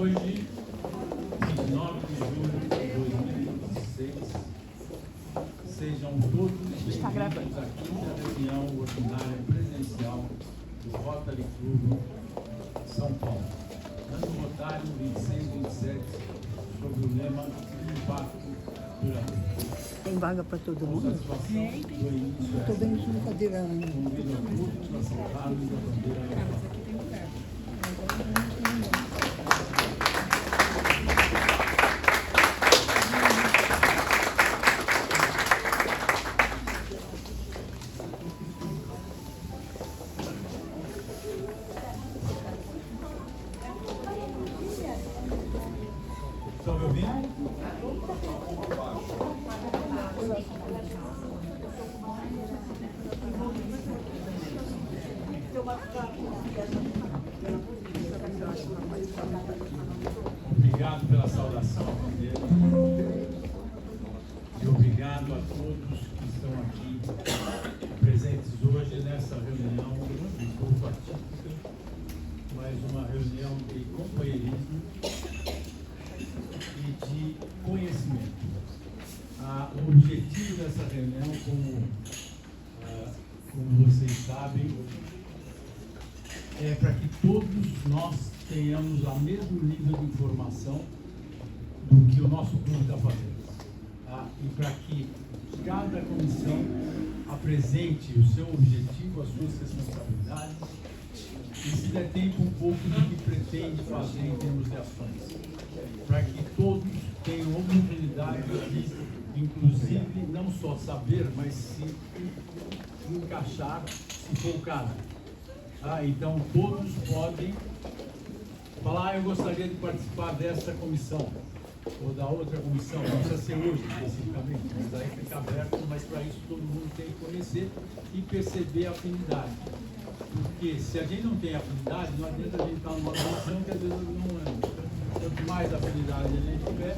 Hoje, 29 de julho de 2016, sejam todos bem-vindos aqui à reunião ordinária presencial do Rotary Club São Paulo. Ano Rotário 26-27, sobre o lema Impacto Duradouro. Tem vaga para todo mundo? Estou bem de brincadeira. Convido a todos para sentarmos a bandeira. Estão me ouvindo? Obrigado pela saudação, bandeira. E obrigado a todos que estão aqui presentes hoje nessa reunião um pouco atípica, mas uma reunião de companheirismo e de conhecimento. O objetivo dessa reunião, como vocês sabem, é para que todos nós tenhamos o mesmo nível de informação do que o nosso clube está fazendo. E para que cada comissão apresente o seu objetivo, as suas responsabilidades e, se der tempo, um pouco do que pretende fazer em termos de ações. Para que todos tenham oportunidade de, inclusive, não só saber, mas se encaixar, se for o caso. Então, todos podem falar, eu gostaria de participar dessa comissão, ou da outra comissão, não precisa ser hoje especificamente, mas daí fica aberto, mas para isso todo mundo tem que conhecer e perceber a afinidade. Porque se a gente não tem afinidade, não adianta a gente estar numa comissão que às vezes não é. Quanto mais afinidade a gente tiver,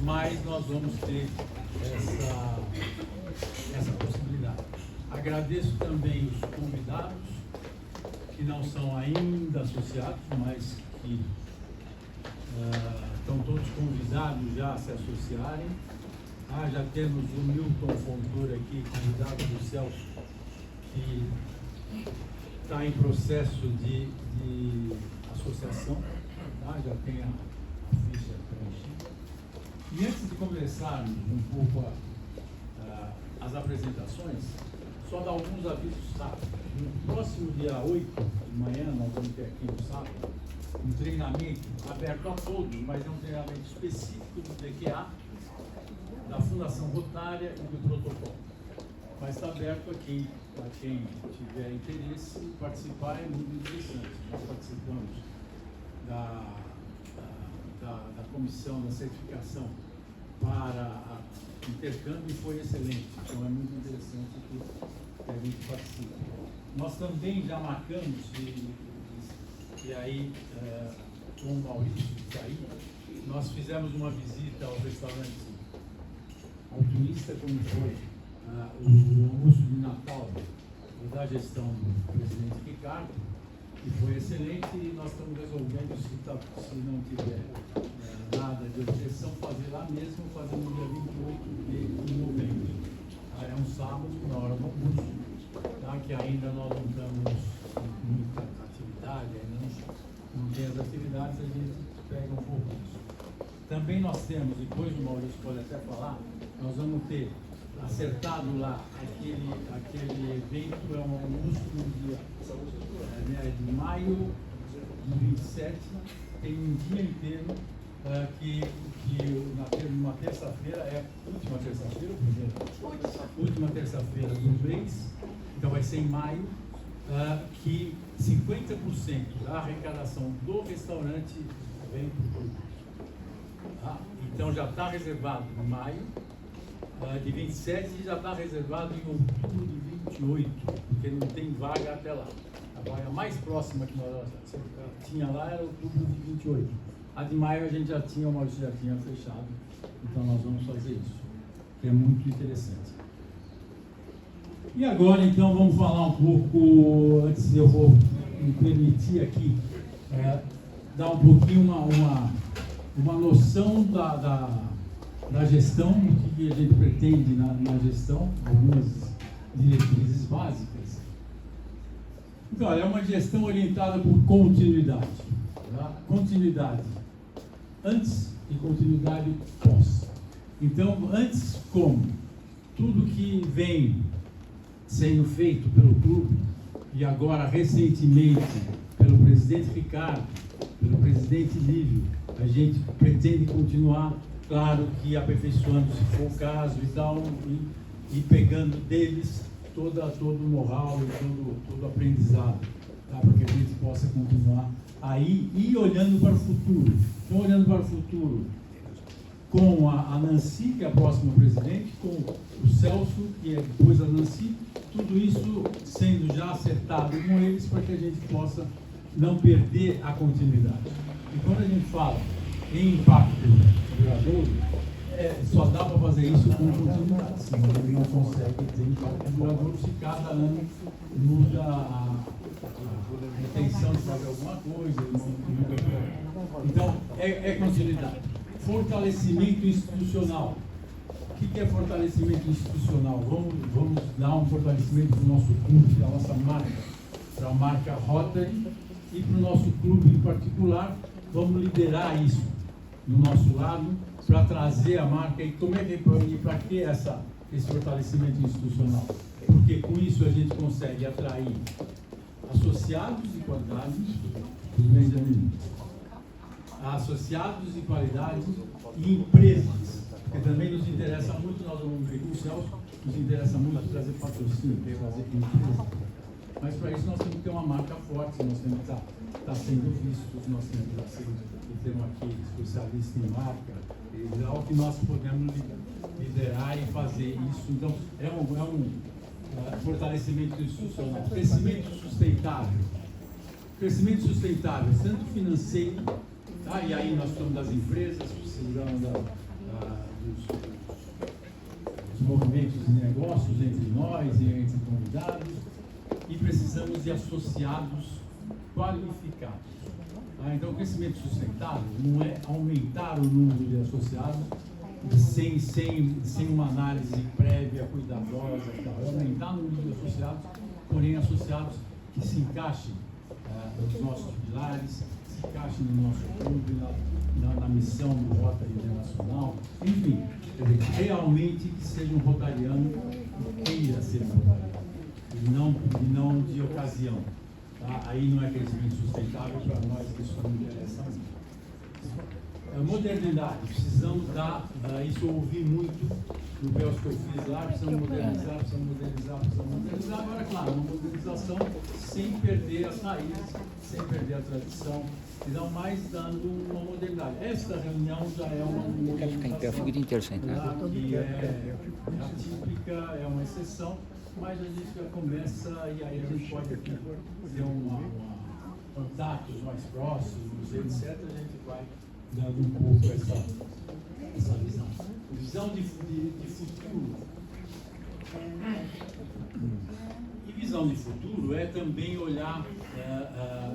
mais nós vamos ter essa possibilidade. Agradeço também os convidados, que não são ainda associados, mas que estão todos convidados já a se associarem. Já temos o Milton Fontoura aqui, convidado do Celso, que está em processo de associação, já tem a ficha preenchida. E antes de começarmos um pouco as apresentações, só dar alguns avisos rápidos. No próximo dia 8 de manhã, nós vamos ter aqui no sábado um treinamento aberto a todos, mas é um treinamento específico do DQA, da Fundação Rotária e do protocolo. Mas está aberto a quem tiver interesse em participar, é muito interessante. Nós participamos da comissão da certificação para intercâmbio e foi excelente. Então é muito interessante que a gente participe. Nós também já marcamos, e aí com o Maurício de Saí, nós fizemos uma visita ao restaurante altruísta, como foi o almoço de Natal da gestão do presidente Ricardo, que foi excelente, e nós estamos resolvendo, se não tiver nada de objeção, fazer lá mesmo, fazer no dia 28 de novembro. É um sábado, na hora do almoço, que ainda nós não estamos com muita atividade, ainda não tem as atividades, a gente pega um pouco disso. Também nós temos, depois o Maurício pode até falar, nós vamos ter acertado lá aquele evento, é um almoço no dia de maio de 27, tem um dia inteiro numa terça-feira, é a última terça-feira, última terça-feira do mês, então vai ser em maio, que 50% da arrecadação do restaurante vem para o clube. Então já está reservado em maio, de 27 e já está reservado em outubro de 28, porque não tem vaga até lá. A vaga mais próxima que nós tinha lá era outubro de 28. A de maio a gente já tinha, o Maurício já tinha fechado, então nós vamos fazer isso, que é muito interessante. E agora então vamos falar um pouco, antes eu vou me permitir aqui dar um pouquinho uma noção da gestão, do que a gente pretende na gestão, algumas diretrizes básicas. Então, é uma gestão orientada por continuidade. Tá? Continuidade antes e continuidade pós. Então, antes como? Tudo que vem sendo feito pelo clube, e agora recentemente pelo presidente Ricardo, pelo presidente Lívio, a gente pretende continuar, claro que aperfeiçoando se for o caso e tal, e pegando deles todo o know-how e todo o aprendizado, tá? Para que a gente possa continuar aí e olhando para o futuro. Então, olhando para o futuro com a Nancy, que é a próxima presidente, com o Celso, que é depois a Nancy, tudo isso sendo já acertado com eles para que a gente possa não perder a continuidade. E quando a gente fala em impacto duradouro, só dá para fazer isso com continuidade, senão a gente não consegue ter impacto duradouro se cada ano muda a intenção de fazer alguma coisa. Então, é continuidade. Fortalecimento institucional. O que é fortalecimento institucional? Vamos dar um fortalecimento para o nosso clube, para a nossa marca, para a marca Rotary e para o nosso clube em particular. Vamos liderar isso no nosso lado para trazer a marca. E como é que para que esse fortalecimento institucional? Porque com isso a gente consegue atrair associados de qualidade, associados de qualidade e empresas, porque também nos interessa muito, nós vamos ver com o Celso, nos interessa muito trazer patrocínio, trazer empresa. Mas para isso nós temos que ter uma marca forte, nós temos que estar sendo vistos, nós temos que ter aqui especialista em marca, é algo que nós podemos liderar e fazer isso. Então, é um fortalecimento institucional. Crescimento sustentável. Crescimento sustentável, tanto financeiro, tá? E aí nós estamos das empresas, precisamos dos movimentos de negócios entre nós e entre convidados, e precisamos de associados qualificados. Tá? Então, o crescimento sustentável não é aumentar o número de associados sem uma análise prévia, cuidadosa e tal. É aumentar o número de associados, porém associados que se encaixem nos nossos pilares, se encaixem no nosso clube, na missão do Rotary Internacional, enfim, realmente que seja um rotariano que queira ser um rotariano, e não de ocasião. Tá? Aí não é crescimento sustentável, para nós isso não interessa muito. Modernidade, precisamos dar, isso eu ouvi muito no PELS que eu fiz lá, precisamos modernizar. Agora, claro, uma modernização sem perder as raízes, sem perder a tradição, então mais dando uma modernidade. Esta reunião já é uma modernização, que é atípica, é uma exceção, mas a gente já começa e aí a gente pode ter contatos mais próximos, etc. A gente vai dando um pouco essa visão. Visão de futuro. E visão de futuro é também olhar,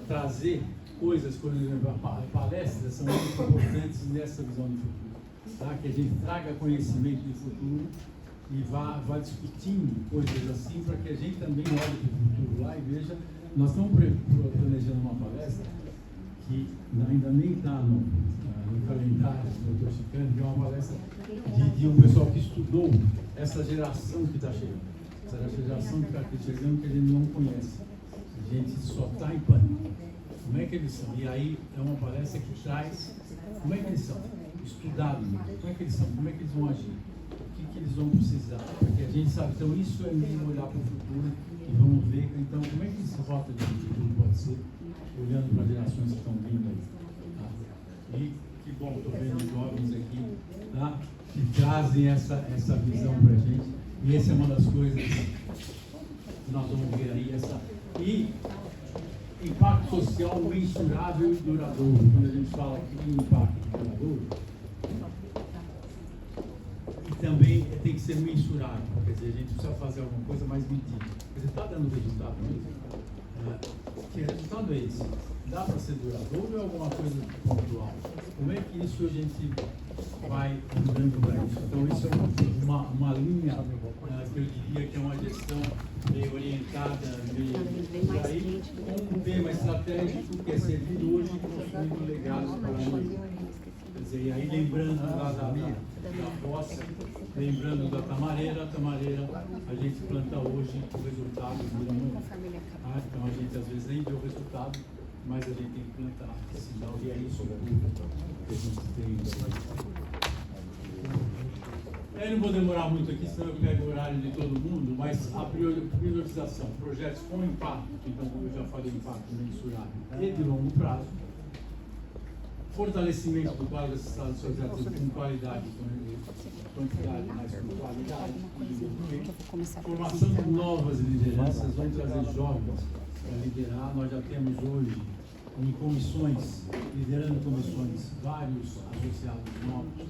trazer coisas, por exemplo, palestras são muito importantes nessa visão de futuro. Tá? Que a gente traga conhecimento de futuro e vá discutindo coisas assim, para que a gente também olhe para o futuro lá e veja. Nós estamos planejando uma palestra que ainda nem está no calendário do Dr. Chicane, que é uma palestra de um pessoal que estudou essa geração que está chegando. Essa geração que está chegando que a gente não conhece. A gente só está em pânico. Como é que eles são? E aí é uma palestra que traz como é que eles são, estudado mesmo. Como é que eles são, como é que eles vão agir, o que eles vão precisar. Porque a gente sabe, então isso é mesmo olhar para o futuro e vamos ver, então, como é que esse rota de futuro pode ser, olhando para as gerações que estão vindo aí. Tá? E que bom, estou vendo jovens aqui, tá? Que trazem essa visão para a gente. E essa é uma das coisas que nós vamos ver aí. E impacto social mensurável e duradouro. Quando a gente fala aqui em impacto duradouro, e também tem que ser mensurável. Quer dizer, a gente precisa fazer alguma coisa mais medida. Quer dizer, está dando resultado mesmo. Que resultado é esse? Dá para ser duradouro ou é alguma coisa pontual? Como é que isso a gente vai mudando para isso? Então, isso é uma linha que eu diria que é uma gestão meio orientada, meio aí, com um tema estratégico que é servir hoje e construindo legados para amanhã. Quer dizer, e aí lembrando lá da roça, lembrando da tamareira, a tamareira a gente planta hoje, o resultado vira amanhã. Então a gente às vezes nem vê o resultado, mas a gente tem que plantar, senão e é isso que a gente tem. Eu não vou demorar muito aqui, senão eu pego o horário de todo mundo, mas a priorização, projetos com impacto, então como eu já falei, impacto mensurável e de longo prazo, fortalecimento do quadro associativo com qualidade, com quantidade, mas com qualidade, formação de novas lideranças, vamos trazer jovens para liderar. Nós já temos hoje em comissões, liderando comissões, vários associados novos,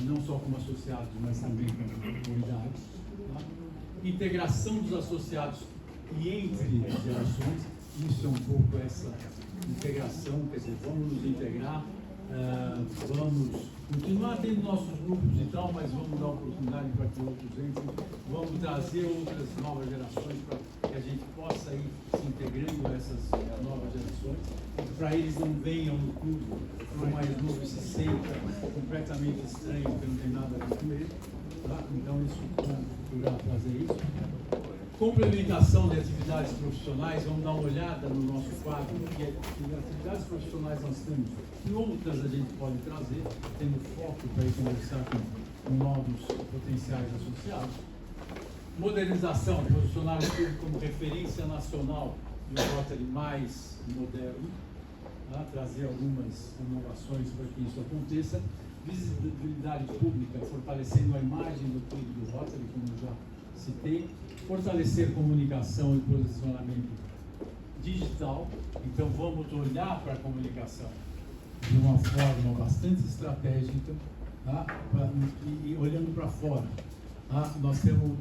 não só como associados, mas também como comunidades. Tá? Integração dos associados e entre gerações, isso é um pouco essa integração, quer dizer, vamos nos integrar, vamos continuar tendo nossos grupos e tal, mas vamos dar oportunidade para que outros entrem, vamos trazer outras novas gerações para que a gente possa ir se integrando a essas novas gerações, para eles não venham no clube, o mais novo se senta completamente estranho, porque não tem nada a ver com ele, tá? Então isso vamos procurar fazer isso. Complementação de atividades profissionais, vamos dar uma olhada no nosso quadro, porque atividades profissionais nós temos e outras a gente pode trazer, tendo foco para ir conversar com novos potenciais associados. Modernização, posicionar o clube como referência nacional de um Rotary mais moderno, tá? Trazer algumas inovações para que isso aconteça. Visibilidade pública, fortalecendo a imagem do clube do Rotary, como eu já citei. Fortalecer comunicação e posicionamento digital. Então vamos olhar para a comunicação de uma forma bastante estratégica, tá? E olhando para fora. Tá? Nós temos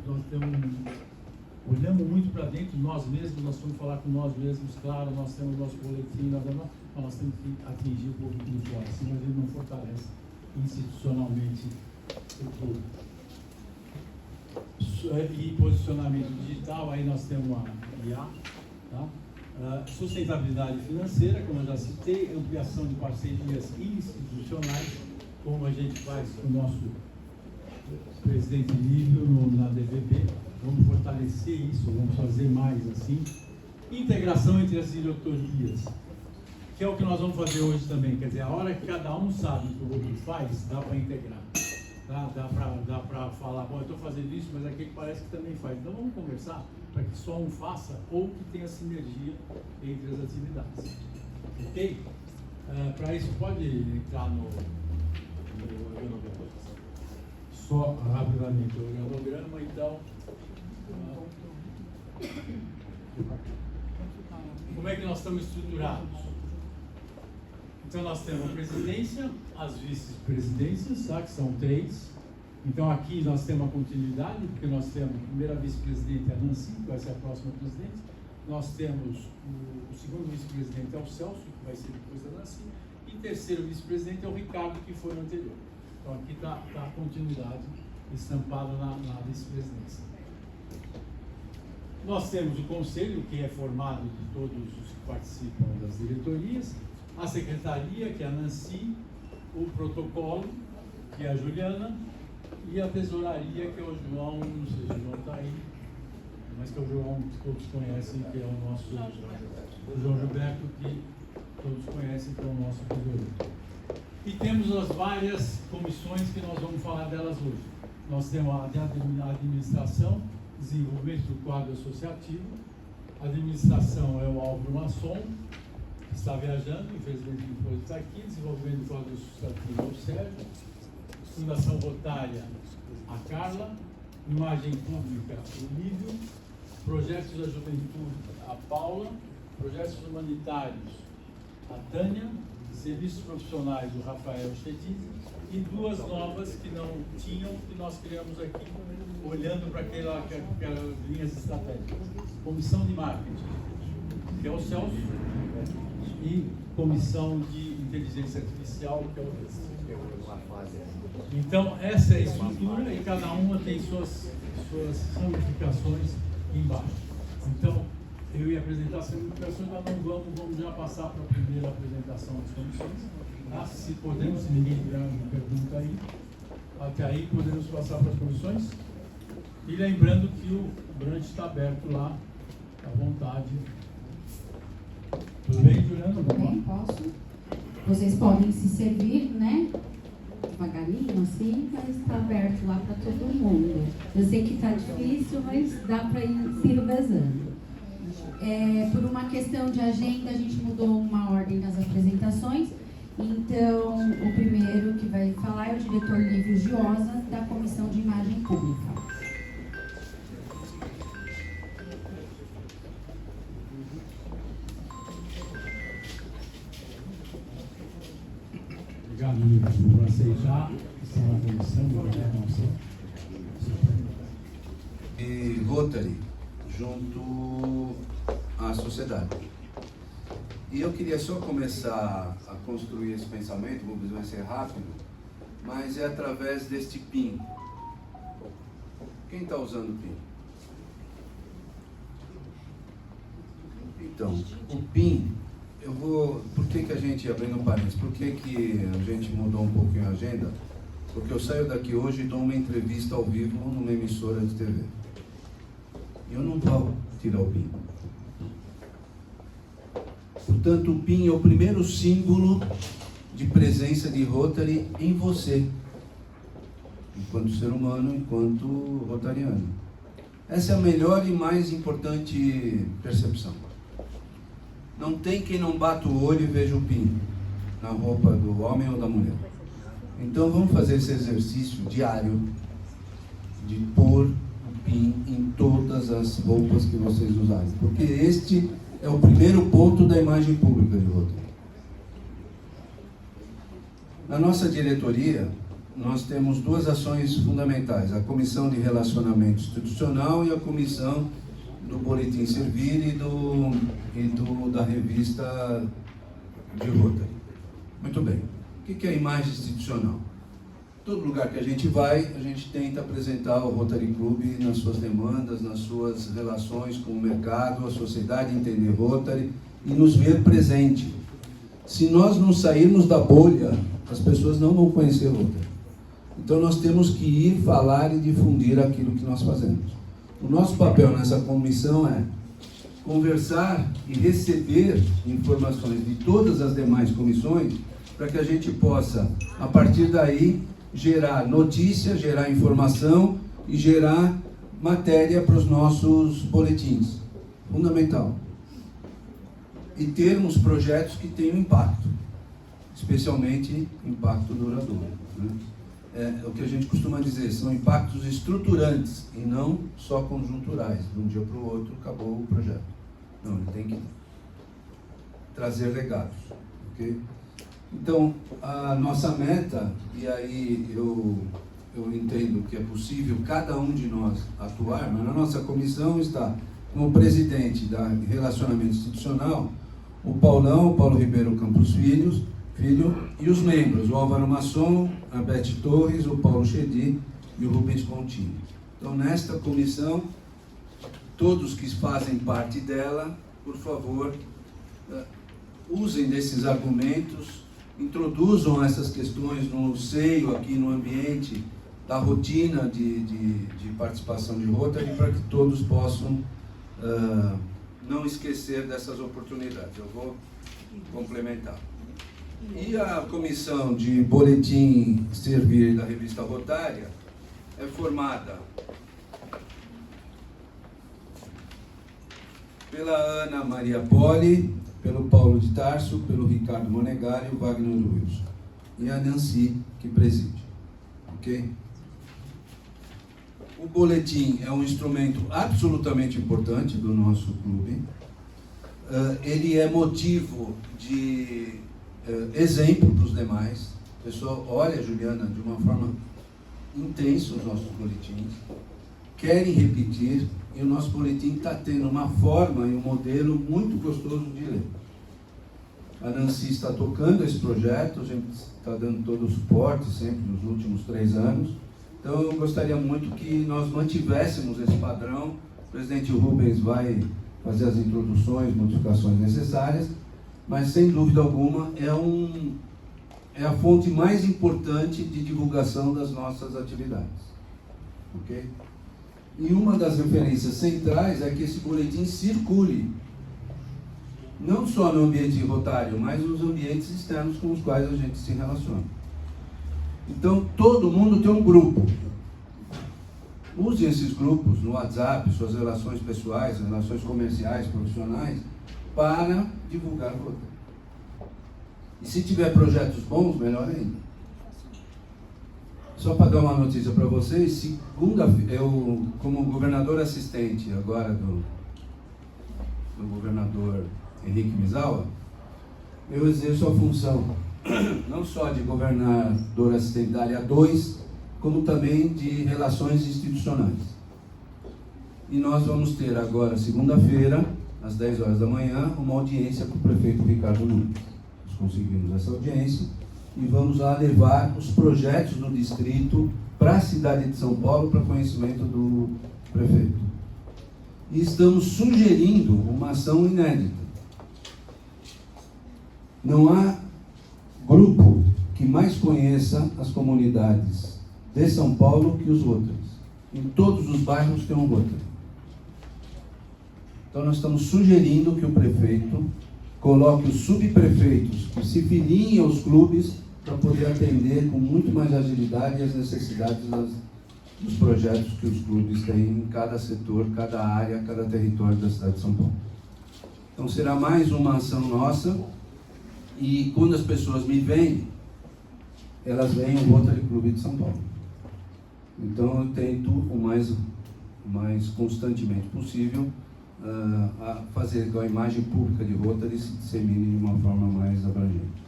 olhando muito para dentro, nós mesmos, nós vamos falar com nós mesmos, claro, nós temos nosso boletim, nós temos que atingir o público de fora, senão a gente não fortalece institucionalmente o público. E posicionamento digital, aí nós temos a IA, tá? Sustentabilidade financeira, como eu já citei, ampliação de parcerias institucionais, como a gente faz com o nosso presidente Lívio na DVB, vamos fortalecer isso, vamos fazer mais assim. Integração entre as diretorias, que é o que nós vamos fazer hoje também, quer dizer, a hora que cada um sabe o que o outro faz, dá para integrar. Dá para falar, bom, eu estou fazendo isso, mas aquele parece que também faz. Então vamos conversar para que só um faça ou que tenha sinergia entre as atividades. Ok? Para isso, pode entrar no organograma. Só rapidamente, o organograma, então. Como é que nós estamos estruturados? Então nós temos a presidência, as vice-presidências, tá? Que são 3. Então aqui nós temos a continuidade, porque nós temos a primeira vice-presidente, a Nancy, que vai ser a próxima presidente. Nós temos o segundo vice-presidente, é o Celso, que vai ser depois da Nancy. E o terceiro vice-presidente é o Ricardo, que foi o anterior. Então aqui está a continuidade estampada na vice-presidência. Nós temos o conselho, que é formado de todos os que participam das diretorias. A secretaria, que é a Nancy, o protocolo, que é a Juliana, e a tesouraria, que é o João, não sei se o João está aí, mas que é o João que todos conhecem, que é o nosso o João Gilberto, que todos conhecem, que é o nosso tesoureiro. E temos as várias comissões que nós vamos falar delas hoje. Nós temos a administração, desenvolvimento do quadro associativo. A administração é o Álvaro Masson, que está viajando, infelizmente não pode estar aqui. Desenvolvimento do quadro associativo é o Sérgio. Fundação Rotária, a Carla. Imagem pública, o Lívio. Projetos da Juventude, a Paula. Projetos humanitários, a Tânia. Serviços profissionais, o Rafael Chedid. E 2 novas que não tinham, que nós criamos aqui, olhando para aquelas linhas estratégicas. Comissão de marketing, que é o Celso, e comissão de inteligência artificial, que é o Luiz. Então, essa é a estrutura e cada uma tem suas ramificações embaixo. Então, eu ia apresentar as ramificações, mas não vamos já passar para a primeira apresentação das comissões. Tá? Se podemos, se ninguém tiver alguma pergunta aí, até aí podemos passar para as comissões. E lembrando que o Brant está aberto lá, à vontade. Tudo bem, Juliana? Bem, posso. Vocês podem se servir, né? Devagarinho, assim, mas está aberto lá para todo mundo. Eu sei que está difícil, mas dá para ir se revezando. Por uma questão de agenda, a gente mudou uma ordem das apresentações. Então, o primeiro que vai falar é o diretor Lívio Giosa, da Comissão de Imagem Pública. Obrigado, Lívio, por aceitar. Está na comissão, e Rotary junto à sociedade. E eu queria só começar a construir esse pensamento, vai ser rápido, mas é através deste PIN. Quem está usando o PIN? Então, o PIN, por que a gente, abrindo parênteses, por que a gente mudou um pouquinho a agenda? Porque eu saio daqui hoje e dou uma entrevista ao vivo numa emissora de TV. E eu não vou tirar o PIN. Portanto, o PIN é o primeiro símbolo de presença de Rotary em você, enquanto ser humano, enquanto rotariano. Essa é a melhor e mais importante percepção. Não tem quem não bata o olho e veja o PIN na roupa do homem ou da mulher. Então vamos fazer esse exercício diário de pôr o PIN em todas as roupas que vocês usarem, porque este é o primeiro ponto da imagem pública de Rotary. Na nossa diretoria, nós temos duas ações fundamentais: a Comissão de Relacionamento Institucional e a Comissão do Boletim Servir e da revista de Rotary. Muito bem. O que é a imagem institucional? Todo lugar que a gente vai, a gente tenta apresentar o Rotary Club nas suas demandas, nas suas relações com o mercado, a sociedade entender Rotary e nos ver presente. Se nós não sairmos da bolha, as pessoas não vão conhecer Rotary. Então nós temos que ir, falar e difundir aquilo que nós fazemos. O nosso papel nessa comissão é conversar e receber informações de todas as demais comissões para que a gente possa, a partir daí, gerar notícia, gerar informação e gerar matéria para os nossos boletins. Fundamental. E termos projetos que tenham impacto, especialmente impacto duradouro, né? É o que a gente costuma dizer, são impactos estruturantes e não só conjunturais. De um dia para o outro acabou o projeto. Não, ele tem que trazer legados, ok? Então, a nossa meta, e aí eu entendo que é possível cada um de nós atuar, mas na nossa comissão está como presidente da Relacionamento Institucional o Paulo Ribeiro Campos Filho, e os membros, o Álvaro Masson, a Beth Torres, o Paulo Chedi e o Rubens Contini. Então, nesta comissão, todos que fazem parte dela, por favor, usem desses argumentos, introduzam essas questões no seio, aqui no ambiente da rotina de participação de Rotary, para que todos possam não esquecer dessas oportunidades. Eu vou complementar. E a comissão de boletim servir da revista Rotária é formada pela Ana Maria Poli, pelo Paulo de Tarso, pelo Ricardo Monegali e o Wagner Wilson. E a Nancy, que preside. Ok? O boletim é um instrumento absolutamente importante do nosso clube. Ele é motivo de exemplo para os demais. A pessoa olha, Juliana, de uma forma intensa os nossos boletins. querem repetir, e o nosso boletim está tendo uma forma e um modelo muito gostoso de ler. A Nancy está tocando esse projeto, a gente está dando todo o suporte sempre nos últimos 3 anos. Então eu gostaria muito que nós mantivéssemos esse padrão. O presidente Rubens vai fazer as introduções, modificações necessárias, mas sem dúvida alguma é a fonte mais importante de divulgação das nossas atividades. Ok? E uma das referências centrais é que esse boletim circule, não só no ambiente rotário, mas nos ambientes externos com os quais a gente se relaciona. Então, todo mundo tem um grupo. Use esses grupos no WhatsApp, suas relações pessoais, relações comerciais, profissionais, para divulgar o Rotary. E se tiver projetos bons, melhor ainda. Só para dar uma notícia para vocês, segunda-feira, eu, como governador assistente agora do governador Henrique Misawa, eu exerço a função não só de governador assistente da área 2, como também de relações institucionais. E nós vamos ter agora, segunda-feira, às 10 horas da manhã, uma audiência com o prefeito Ricardo Nunes. Nós conseguimos essa audiência e vamos lá levar os projetos do distrito para a cidade de São Paulo para conhecimento do prefeito. E estamos sugerindo uma ação inédita. Não há grupo que mais conheça as comunidades de São Paulo que os Rotaries. Em todos os bairros tem um Rotary. Então nós estamos sugerindo que o prefeito coloque os subprefeitos que se filiem aos clubes para poder atender com muito mais agilidade as necessidades dos projetos que os clubes têm em cada setor, cada área, cada território da cidade de São Paulo. Então será mais uma ação nossa, e quando as pessoas me veem, elas veem o Rotary Clube de São Paulo. Então eu tento o mais constantemente possível a fazer que a imagem pública de Rotary se dissemine de uma forma mais abrangente.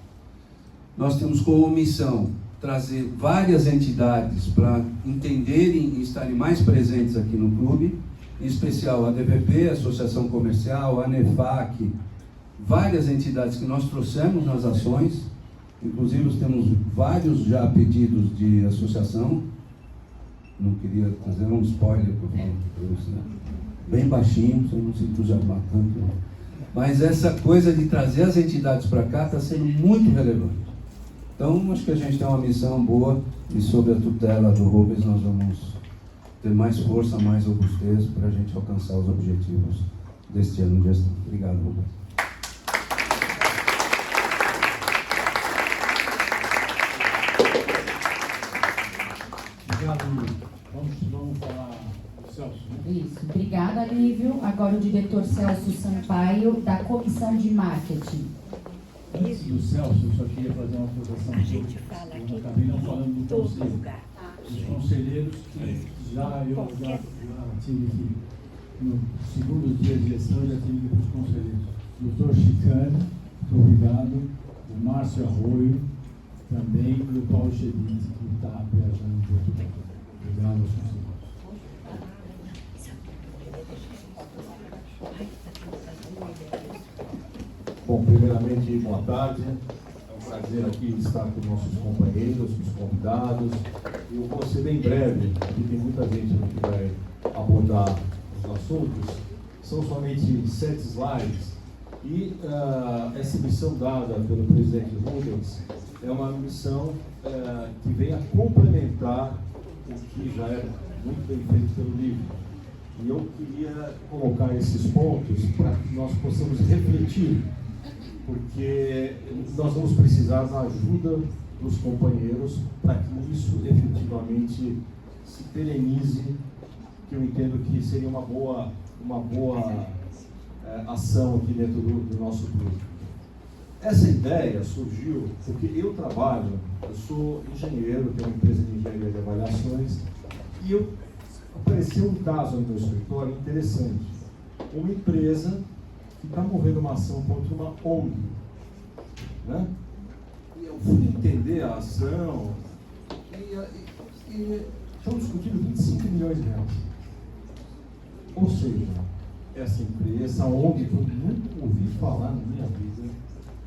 Nós temos como missão trazer várias entidades para entenderem e estarem mais presentes aqui no clube, em especial a DVP, a Associação Comercial, a ANEFAC, várias entidades que nós trouxemos nas ações, inclusive nós temos vários já pedidos de associação. Não queria trazer um spoiler que eu falo para você, né? Bem baixinho, para você não se entusiasmar tanto, né? Mas essa coisa de trazer as entidades para cá está sendo muito relevante. Então, acho que a gente tem uma missão boa e sob a tutela do Rubens nós vamos ter mais força, mais robustez para a gente alcançar os objetivos deste ano de gestão. Obrigado, Rubens. Obrigado, Lívio. Vamos falar do Celso, né? Isso, obrigada, Lívio. Agora o diretor Celso Sampaio, da Comissão de Marketing. Antes do Celso, eu só queria fazer uma observação. A gente fala aqui Eu acabei não falando do em todo conselho. lugar. Os conselheiros que eu já tive aqui no segundo dia de gestão, eu já tive aqui para os conselheiros. Doutor Chicane, muito obrigado. O Márcio Arroio, também, e o Paulo Chedid, que está viajando de outro lado. Obrigado aos conselheiros. Bom, primeiramente, boa tarde. É um prazer aqui estar com nossos companheiros, os convidados. Eu vou ser bem breve, aqui tem muita gente que vai abordar os assuntos. São somente 7 slides. E essa missão dada pelo presidente Rubens é uma missão que vem a complementar o que já é muito bem feito pelo livro. E eu queria colocar esses pontos para que nós possamos refletir, porque nós vamos precisar da ajuda dos companheiros para que isso efetivamente se perenize, que eu entendo que seria uma boa ação aqui dentro do nosso grupo. Essa ideia surgiu porque eu sou engenheiro, tenho uma empresa de engenharia de avaliações, e apareceu um caso no meu escritório interessante. Uma empresa que está movendo uma ação contra uma ONG, né? E eu fui entender a ação e estão discutindo 25 milhões de reais. Ou seja, essa empresa, essa ONG que eu nunca ouvi falar na minha vida,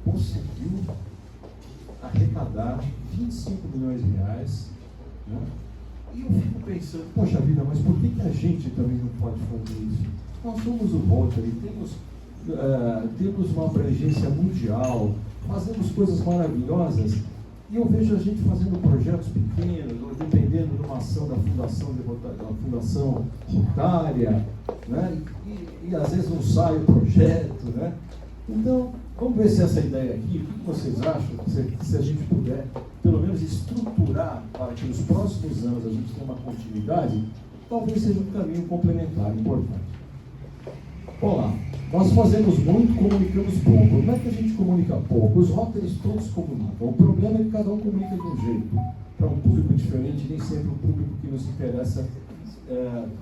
conseguiu arrecadar 25 milhões de reais, né? E eu fico pensando, poxa vida, mas por que a gente também não pode fazer isso? Nós somos o Rotary, temos uma abrangência mundial, fazemos coisas maravilhosas, e eu vejo a gente fazendo projetos pequenos, ou dependendo de uma ação da Fundação Rotária, né? E às vezes não sai o projeto, né? Então, vamos ver se essa ideia aqui, o que vocês acham, se a gente puder, pelo menos estruturar para que nos próximos anos a gente tenha uma continuidade, talvez seja um caminho complementar, importante. Vamos lá, nós fazemos muito, comunicamos pouco. Como é que a gente comunica pouco? Os Rotaries todos comunicam. O problema é que cada um comunica de um jeito, para um público diferente, nem sempre um público que nos interessa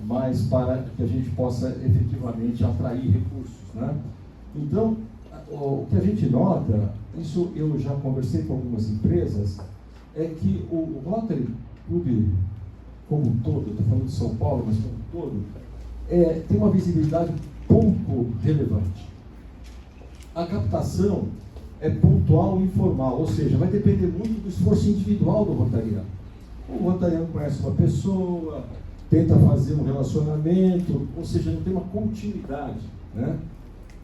mais para que a gente possa efetivamente atrair recursos, né? Então, o que a gente nota, isso eu já conversei com algumas empresas, é que o Rotary Club como um todo, estou falando de São Paulo, mas como um todo, tem uma visibilidade pouco relevante. A captação é pontual e informal, ou seja, vai depender muito do esforço individual do rotariano. O rotariano conhece uma pessoa, tenta fazer um relacionamento, ou seja, não tem uma continuidade, né?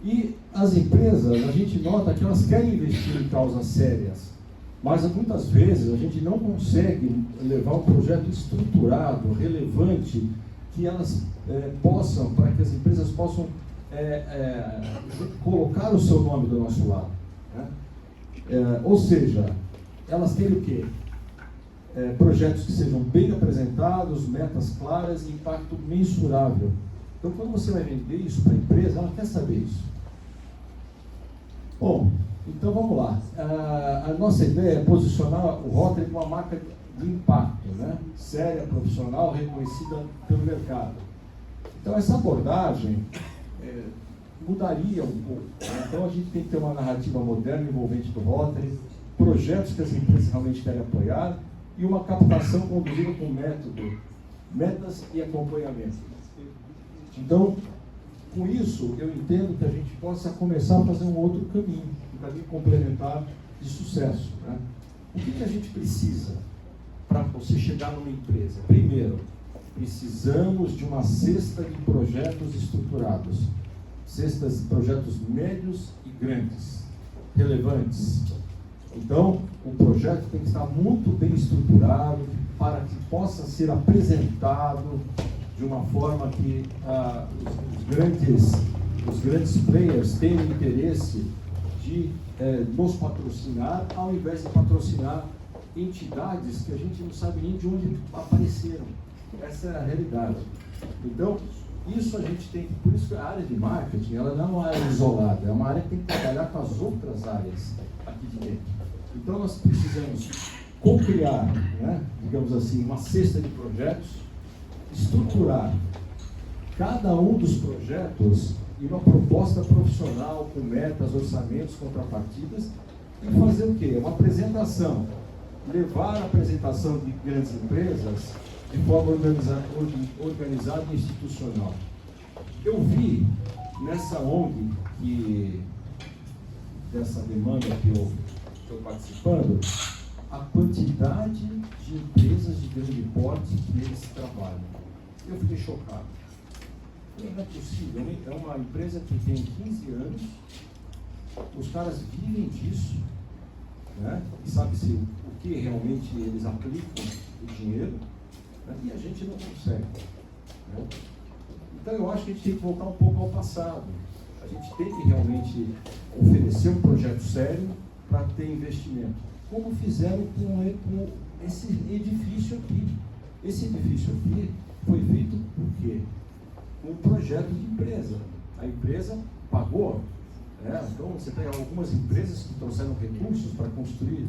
E as empresas, a gente nota que elas querem investir em causas sérias, mas muitas vezes a gente não consegue levar um projeto estruturado, relevante, que elas possam, para que as empresas possam colocar o seu nome do nosso lado, né? Ou seja, elas querem o quê? Projetos que sejam bem apresentados, metas claras e impacto mensurável. Então, quando você vai vender isso para a empresa, ela quer saber isso. Bom, então vamos lá. A nossa ideia é posicionar o Rotary como uma marca de impacto, né? Séria, profissional, reconhecida pelo mercado. Então, essa abordagem mudaria um pouco, né? Então, a gente tem que ter uma narrativa moderna, envolvente do Rotary, projetos que as empresas realmente querem apoiar e uma captação conduzida com método, metas e acompanhamento. Então, com isso, eu entendo que a gente possa começar a fazer um outro caminho, um caminho complementar de sucesso, né? O que a gente precisa para você chegar numa empresa? Primeiro, precisamos de uma cesta de projetos estruturados, cestas de projetos médios e grandes, relevantes. Então, o projeto tem que estar muito bem estruturado para que possa ser apresentado de uma forma que os grandes players tenham interesse de nos patrocinar, ao invés de patrocinar entidades que a gente não sabe nem de onde apareceram. Essa é a realidade. Então, isso a gente tem, por isso que a área de marketing, ela não é uma área isolada, é uma área que tem que trabalhar com as outras áreas aqui de dentro. Então, nós precisamos co-criar, né, digamos assim, uma cesta de projetos, estruturar cada um dos projetos em uma proposta profissional, com metas, orçamentos, contrapartidas, e fazer o quê? Uma apresentação. Levar a apresentação de grandes empresas de forma organizada e institucional. Eu vi nessa ONG, dessa demanda que eu estou participando, a quantidade de empresas de grande porte que eles trabalham. Eu fiquei chocado. Não é possível, é uma empresa que tem 15 anos, os caras vivem disso, né? E sabe-se o que realmente eles aplicam o dinheiro, né? E a gente não consegue, né? Então eu acho que a gente tem que voltar um pouco ao passado. A gente tem que realmente oferecer um projeto sério para ter investimento, como fizeram com esse edifício aqui. Esse edifício aqui foi feito por quê? Um projeto de empresa. A empresa pagou. Então, você tem algumas empresas que trouxeram recursos para construir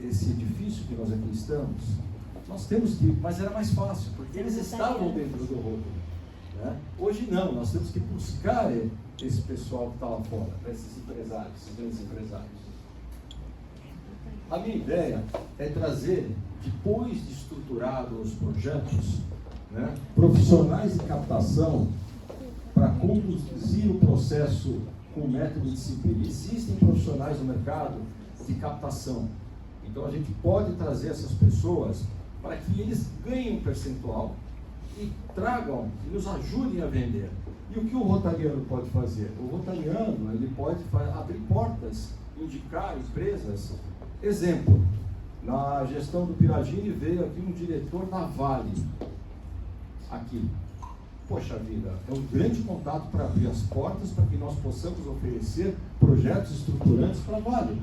esse edifício que nós aqui estamos. Nós temos que, mas era mais fácil, porque eles estavam dentro do Rotary, né? Hoje não, nós temos que buscar esse pessoal que está lá fora, esses empresários, esses grandes empresários. A minha ideia é trazer, depois de estruturado os projetos, né? Profissionais de captação para conduzir o processo com método disciplina. Existem profissionais no mercado de captação. Então a gente pode trazer essas pessoas para que eles ganhem um percentual e tragam e nos ajudem a vender. E o que o rotariano pode fazer? O rotariano ele pode abrir portas, indicar empresas. Exemplo, na gestão do Piragini veio aqui um diretor da Vale, aqui. Poxa vida, é um grande contato para abrir as portas para que nós possamos oferecer projetos estruturantes para a Vale.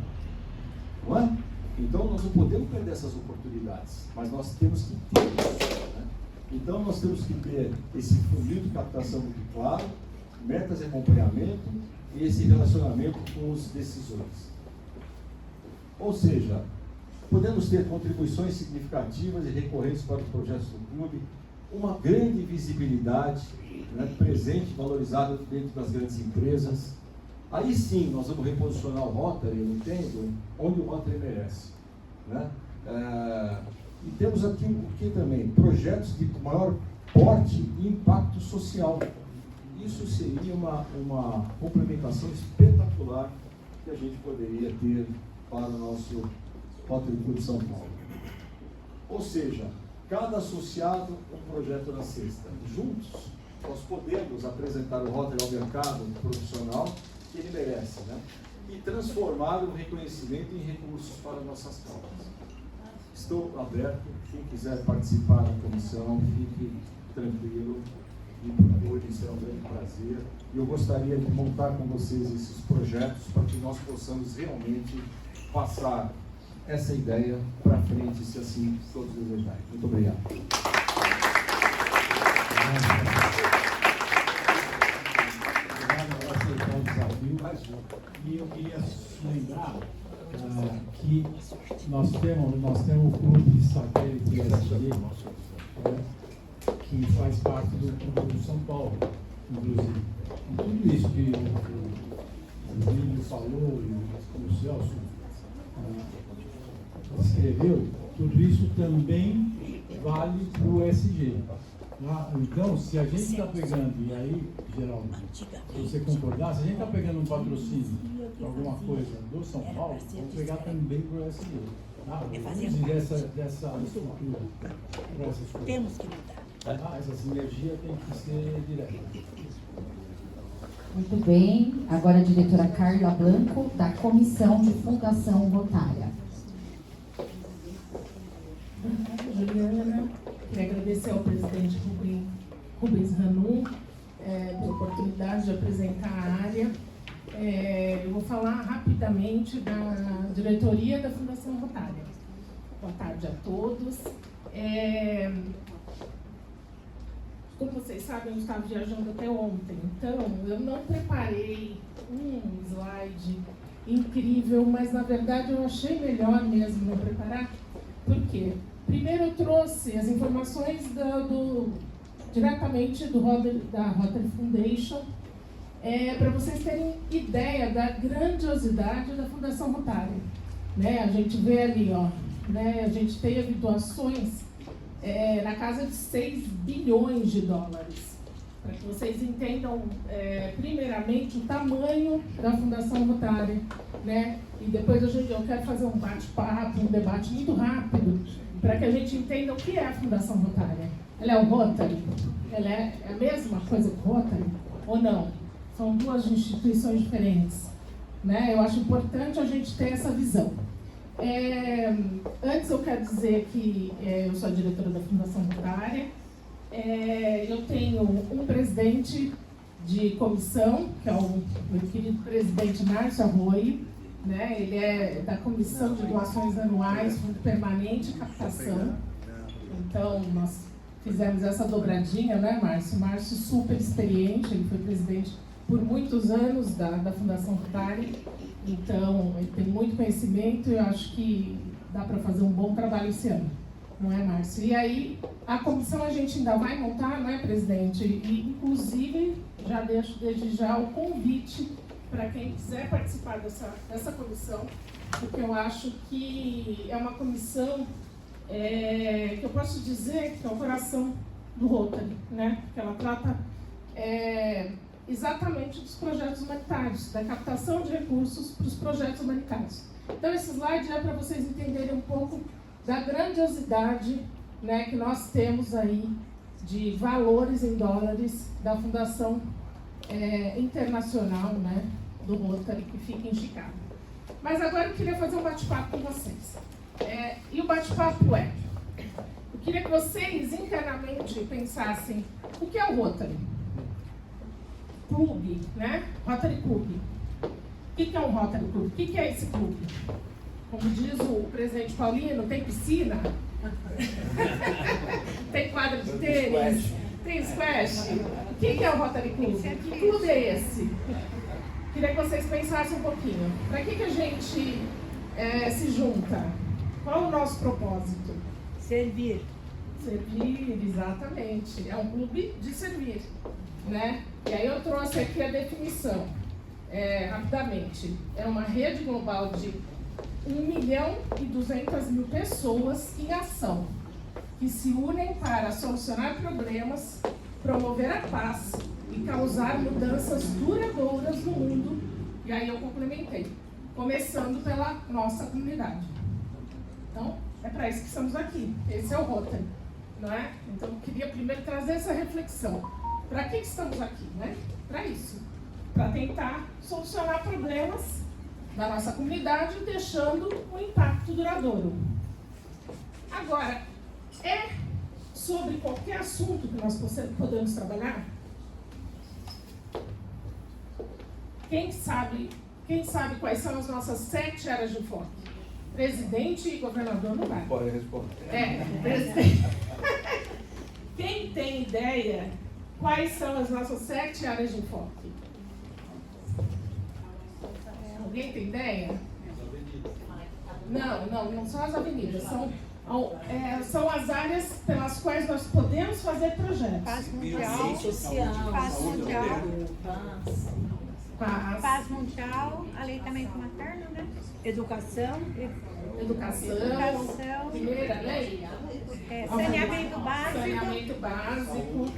Não é? Então nós não podemos perder essas oportunidades, mas nós temos que ter isso, né? Então nós temos que ter esse funil de captação muito claro, metas de acompanhamento e esse relacionamento com os decisores. Ou seja, podemos ter contribuições significativas e recorrentes para os projetos do clube, uma grande visibilidade, né, presente, valorizada dentro das grandes empresas. Aí sim, nós vamos reposicionar o Rotary, eu entendo, onde o Rotary merece, né? E temos aqui também projetos de maior porte e impacto social. Isso seria uma complementação espetacular que a gente poderia ter para o nosso Rotary Clube de São Paulo. Ou seja, cada associado um projeto na cesta. Juntos, nós podemos apresentar o Rotary ao mercado profissional que ele merece, né? E transformar o reconhecimento em recursos para nossas causas. Estou aberto, quem quiser participar da comissão, fique tranquilo, me procure, será um grande prazer. E eu gostaria de montar com vocês esses projetos para que nós possamos realmente passar essa ideia para frente, se assim todos desejarem. Muito obrigado. E eu queria lembrar que nós temos o clube de satélite SG, que faz parte do clube de São Paulo, inclusive. E tudo isso que o Vídeo falou e o Celso escreveu, tudo isso também vale para o SG. Então, se a gente está pegando, e aí, Geraldo, se você concordar, se a gente está pegando um patrocínio para alguma coisa do São Paulo, vamos pegar também para o SG. Dessa estrutura para essas coisas. Temos que mudar. Essa sinergia tem que ser direta. Muito bem. Agora a diretora Carla Blanco, da Comissão de Fundação Rotária. Juliana, queria agradecer ao presidente Rubens Ranum pela oportunidade de apresentar a área. Eu vou falar rapidamente da diretoria da Fundação Rotária. Boa tarde a todos. Como vocês sabem, eu estava viajando até ontem, então eu não preparei um slide incrível, mas na verdade eu achei melhor mesmo não preparar. Por quê? Primeiro eu trouxe as informações diretamente da Rotary Foundation, para vocês terem ideia da grandiosidade da Fundação Rotária. Né? A gente vê ali, a gente teve doações na casa de 6 bilhões de dólares. Para que vocês entendam, primeiramente, o tamanho da Fundação Rotária. Né? E depois eu quero fazer um bate-papo, um debate muito rápido, para que a gente entenda o que é a Fundação Rotária. Ela é o Rotary? Ela é a mesma coisa que o Rotary? Ou não? São duas instituições diferentes. Né? Eu acho importante a gente ter essa visão. Antes eu quero dizer que eu sou a diretora da Fundação Rotária. Eu tenho um presidente de comissão, que é o meu querido presidente Márcio Arroio. Né? Ele é da Comissão de Doações Anuais, Fundo Permanente e Captação. Então, nós fizemos essa dobradinha, né, Márcio? Márcio super experiente, ele foi presidente por muitos anos da Fundação Rotária. Então, ele tem muito conhecimento e eu acho que dá para fazer um bom trabalho esse ano. Não é, Márcio? E aí, a comissão a gente ainda vai montar, não é, presidente? E, inclusive, já deixo desde já o convite para quem quiser participar dessa comissão, porque eu acho que é uma comissão que eu posso dizer que é o coração do Rotary, né? Porque ela trata exatamente dos projetos humanitários, da captação de recursos para os projetos humanitários. Então, esse slide é para vocês entenderem um pouco da grandiosidade, né, que nós temos aí de valores em dólares da Fundação Internacional, né, do Rotary, que fica em Chicago. Mas agora eu queria fazer um bate-papo com vocês. E o bate-papo eu queria que vocês internamente pensassem o que é o Rotary? Clube, né? Rotary Clube. O que é um Rotary Clube? O que é esse clube? Como diz o presidente Paulino, tem piscina? Tem quadra de tênis? Tem squash? O que é o Rotary Clube? Que clube é esse? Queria que vocês pensassem um pouquinho. Para que a gente se junta? Qual o nosso propósito? Servir. Servir, exatamente. É um clube de servir, né? E aí eu trouxe aqui a definição, rapidamente. É uma rede global de 1.200.000 pessoas em ação, que se unem para solucionar problemas, promover a paz e causar mudanças duradouras no mundo. E aí eu complementei, começando pela nossa comunidade. Então, é para isso que estamos aqui. Esse é o Rotary, não é? Então, eu queria primeiro trazer essa reflexão. Para que estamos aqui, né? Para isso. Para tentar solucionar problemas da nossa comunidade, deixando um impacto duradouro. Agora, sobre qualquer assunto que nós podemos trabalhar? Quem sabe quais são as nossas 7 áreas de enfoque? Presidente e governador não vai. Pode responder. Presidente. Quem tem ideia quais são as nossas 7 áreas de enfoque? Alguém tem ideia? Não são as avenidas. São as áreas pelas quais nós podemos fazer projetos. Paz mundial, paz mundial, paz mundial, aleitamento materno, né? Educação, primeira lei, saneamento básico,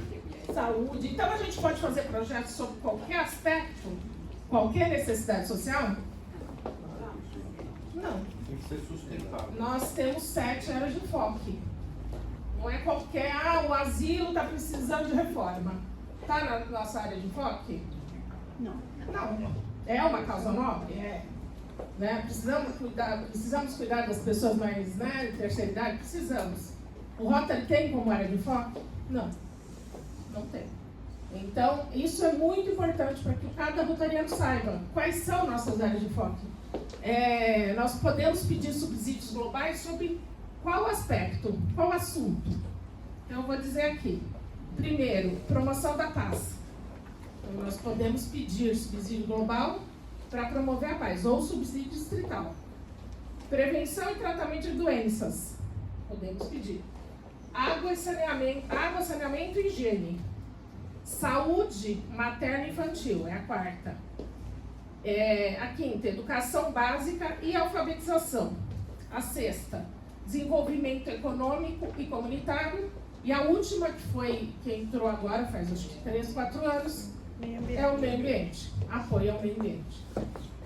saúde. Então a gente pode fazer projetos sobre qualquer aspecto, qualquer necessidade social? Não. Tem que ser sustentável. Nós temos 7 áreas de enfoque. Não é qualquer, o asilo está precisando de reforma. Está na nossa área de enfoque? Não. É uma causa nobre? Né? Precisamos cuidar das pessoas mais, né, de terceira idade? Precisamos. O Rotary tem como área de enfoque? Não tem. Então, isso é muito importante para que cada rotariano saiba quais são nossas áreas de enfoque. Nós podemos pedir subsídios globais sobre qual aspecto, qual assunto. Então, eu vou dizer aqui. Primeiro, promoção da paz. Então, nós podemos pedir subsídio global para promover a paz, ou subsídio distrital. Prevenção e tratamento de doenças. Podemos pedir. Água, saneamento e higiene. Saúde materna e infantil, é a 4ª. A 5ª, educação básica e alfabetização. A 6ª, desenvolvimento econômico e comunitário. E a última, que entrou agora, faz acho que 3, 4 anos, é o meio ambiente. Apoio ao meio ambiente.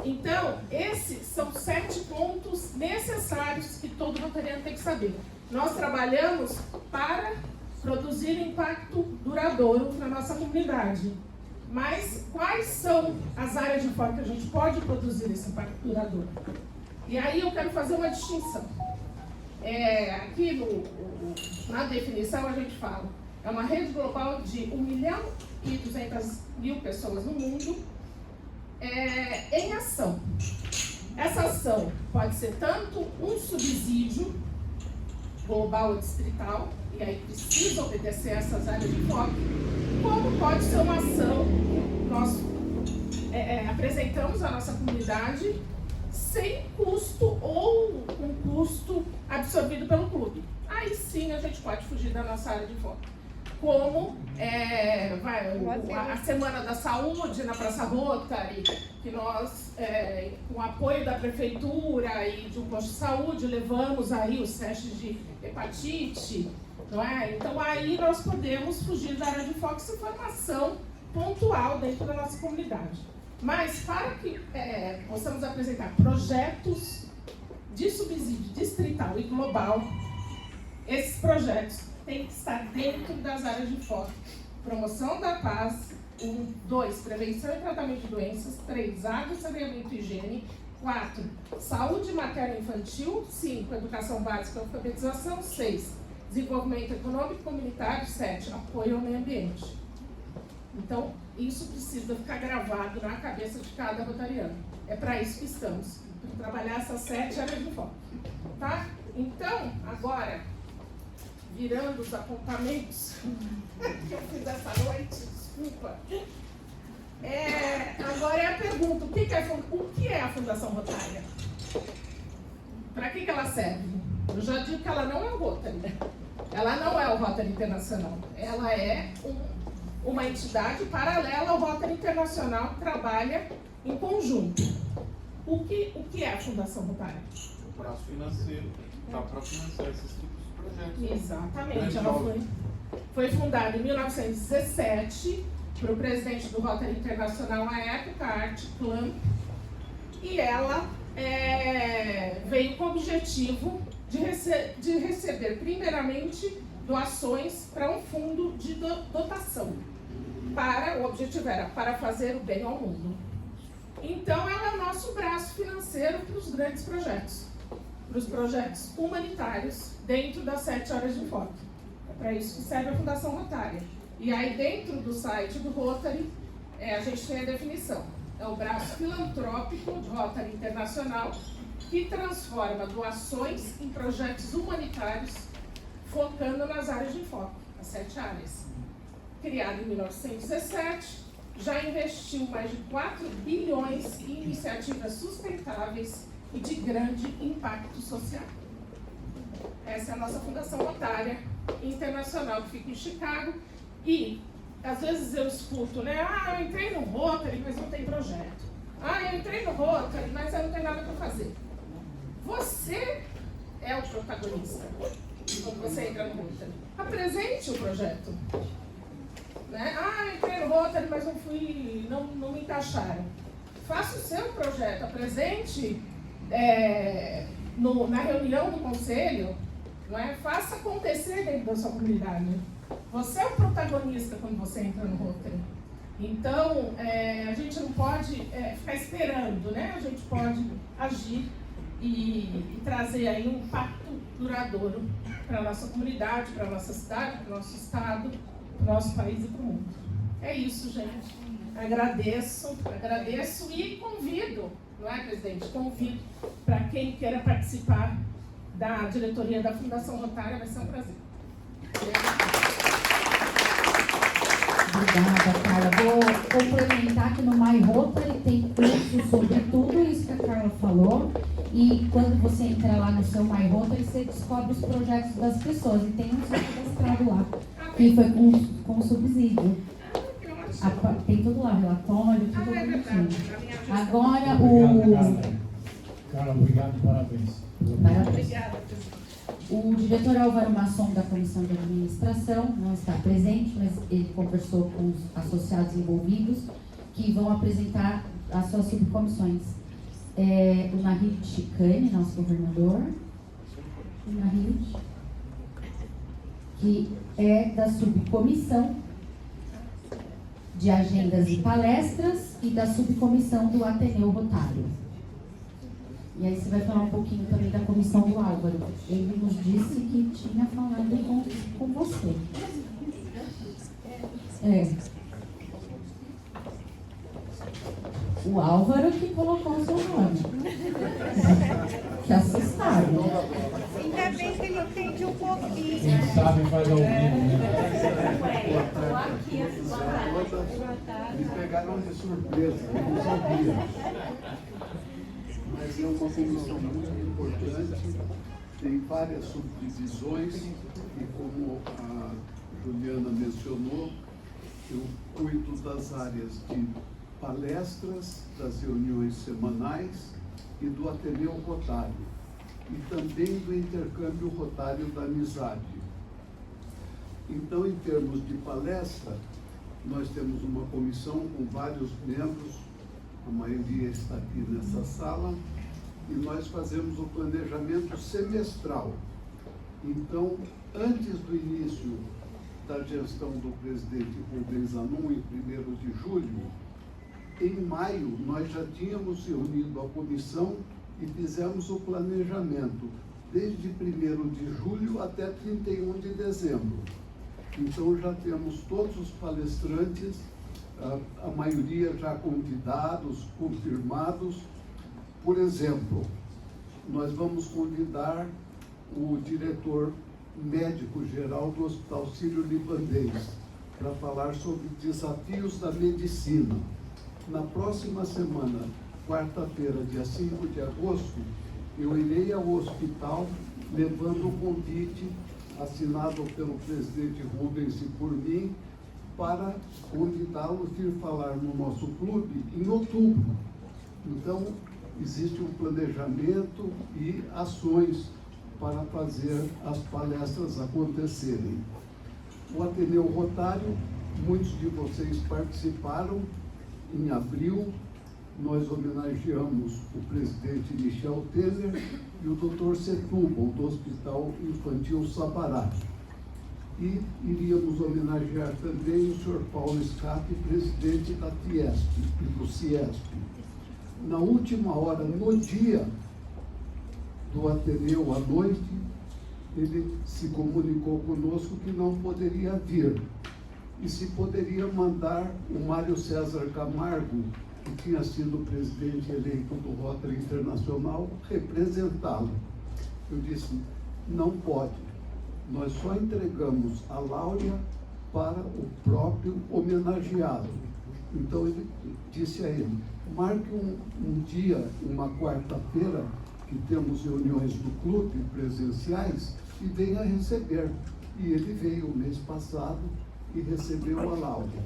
Então, esses são 7 pontos necessários que todo rotariano tem que saber. Nós trabalhamos para produzir impacto duradouro na nossa comunidade. Mas quais são as áreas de enfoque que a gente pode produzir esse impacto duradouro? E aí eu quero fazer uma distinção. Aqui na definição a gente fala, é uma rede global de 1.200.000 pessoas no mundo em ação. Essa ação pode ser tanto um subsídio global ou distrital, e aí precisa obedecer essas áreas de enfoque, como pode ser uma ação que nós apresentamos à nossa comunidade sem custo ou um custo absorvido pelo clube. Aí sim a gente pode fugir da nossa área de enfoque. Como a Semana da Saúde na Praça Rotary, que nós, com o apoio da Prefeitura e de um posto de saúde, levamos aí os testes de hepatite, não é? Então aí nós podemos fugir da área de foco se for uma ação pontual dentro da nossa comunidade. Mas para que possamos apresentar projetos de subsídio distrital e global, esses projetos têm que estar dentro das áreas de foco. Promoção da paz, 2, prevenção e tratamento de doenças, 3, água, saneamento e higiene, 4, saúde materna e infantil, 5, educação básica e alfabetização, 6, desenvolvimento econômico e comunitário, 7, apoio ao meio ambiente. Então, isso precisa ficar gravado na cabeça de cada rotariano. É para isso que estamos, para trabalhar essas 7 áreas de foco. Tá? Então, agora, virando os apontamentos que eu fiz essa noite, desculpa. Agora é a pergunta, o que é a Fundação Rotária? Para que ela serve? Eu já digo que ela não é o Rotary, né? Ela não é o Rotary Internacional. Ela é uma entidade paralela ao Rotary Internacional que trabalha em conjunto. O que é a Fundação Rotária? O braço financeiro para financiar esses tipos de projetos. Exatamente. Ela foi fundada em 1917 para o presidente do Rotary Internacional à época, Art Clamp, e ela veio com o objetivo de receber primeiramente doações para um fundo de dotação. O objetivo era para fazer o bem ao mundo. Então ela é o nosso braço financeiro para os grandes projetos, para os projetos humanitários dentro das 7 áreas de foco. É para isso que serve a Fundação Rotária. E aí dentro do site do Rotary, a gente tem a definição. É o braço filantrópico do Rotary Internacional que transforma doações em projetos humanitários focando nas áreas de foco, as 7 áreas. Criado em 1917, já investiu mais de 4 bilhões em iniciativas sustentáveis e de grande impacto social. Essa é a nossa Fundação Rotária Internacional, que fica em Chicago. E, às vezes eu escuto, né? Eu entrei no Rotary, mas não tem projeto. Eu entrei no Rotary, mas eu não tenho nada para fazer. Você é o protagonista quando você entra no Rotary. Apresente o projeto. Né? Entrei no Rotary, mas não me encaixaram. Faça o seu projeto, apresente na reunião do conselho, não é? Faça acontecer dentro da sua comunidade. Você é o protagonista quando você entra no Rotary. Então, a gente não pode ficar esperando, né? A gente pode agir e trazer aí um impacto duradouro para a nossa comunidade, para a nossa cidade, para o nosso estado, para o nosso país e para o mundo. É isso, gente. Agradeço e convido, não é, presidente? Convido para quem queira participar da diretoria da Fundação Rotária, vai ser um prazer. Obrigada, Carla. Vou complementar que no My Rotary tem curso sobre tudo isso que a Carla falou. E quando você entra lá no seu My Rotary, você descobre os projetos das pessoas. E tem um cadastrado lá, que foi com subsídio. Tem tudo lá, relatório, tudo bonitinho. Agora Carla, obrigado e parabéns. Obrigada, presidente. O diretor Álvaro Masson, da Comissão de Administração, não está presente, mas ele conversou com os associados envolvidos, que vão apresentar as suas subcomissões. O Narid Chicane, nosso governador, o Narid, que é da subcomissão de agendas e palestras e da subcomissão do Ateneu Rotário. E aí você vai falar um pouquinho também da comissão do Álvaro. Ele nos disse que tinha falado com você. O Álvaro que colocou o seu nome. Que assustaram. Ainda bem que ele entende um pouquinho. Quem sabe faz ao vivo, né? Me pegaram de surpresa, eu não sabia. Mas é uma comissão muito importante, tem várias subdivisões e como a Juliana mencionou, eu cuido das áreas de palestras, das reuniões semanais e do Ateneu Rotário e também do intercâmbio rotário da amizade. Então, em termos de palestra, nós temos uma comissão com vários membros, a maioria está aqui nessa sala, e nós fazemos o planejamento semestral. Então, antes do início da gestão do presidente Rubens Anum, em 1º de julho, em maio, nós já tínhamos reunido a comissão e fizemos o planejamento, desde 1º de julho até 31 de dezembro. Então, já temos todos os palestrantes, a maioria já convidados, confirmados. Por exemplo, nós vamos convidar o diretor médico-geral do Hospital Sírio-Libanês para falar sobre desafios da medicina. Na próxima semana, quarta-feira, dia 5 de agosto, eu irei ao hospital levando o convite assinado pelo presidente Rubens e por mim para convidá-lo a vir falar no nosso clube em outubro. Então, existe um planejamento e ações para fazer as palestras acontecerem. O Ateneu Rotário, muitos de vocês participaram. Em abril, nós homenageamos o presidente Michel Temer e o Dr. Setúbal, do Hospital Infantil Sabará. E iríamos homenagear também o Sr. Paulo Scapi, presidente da Fiesp e do Ciesp. Na última hora, no dia do Ateneu à noite, ele se comunicou conosco que não poderia vir e se poderia mandar o Mário César Camargo, que tinha sido presidente eleito do Rotary Internacional, representá-lo. Eu disse, não pode, nós só entregamos a Láurea para o próprio homenageado. Então ele disse a ele, marque um dia, uma quarta-feira, que temos reuniões do clube presenciais, e venha receber. E ele veio o mês passado e recebeu a Láurea.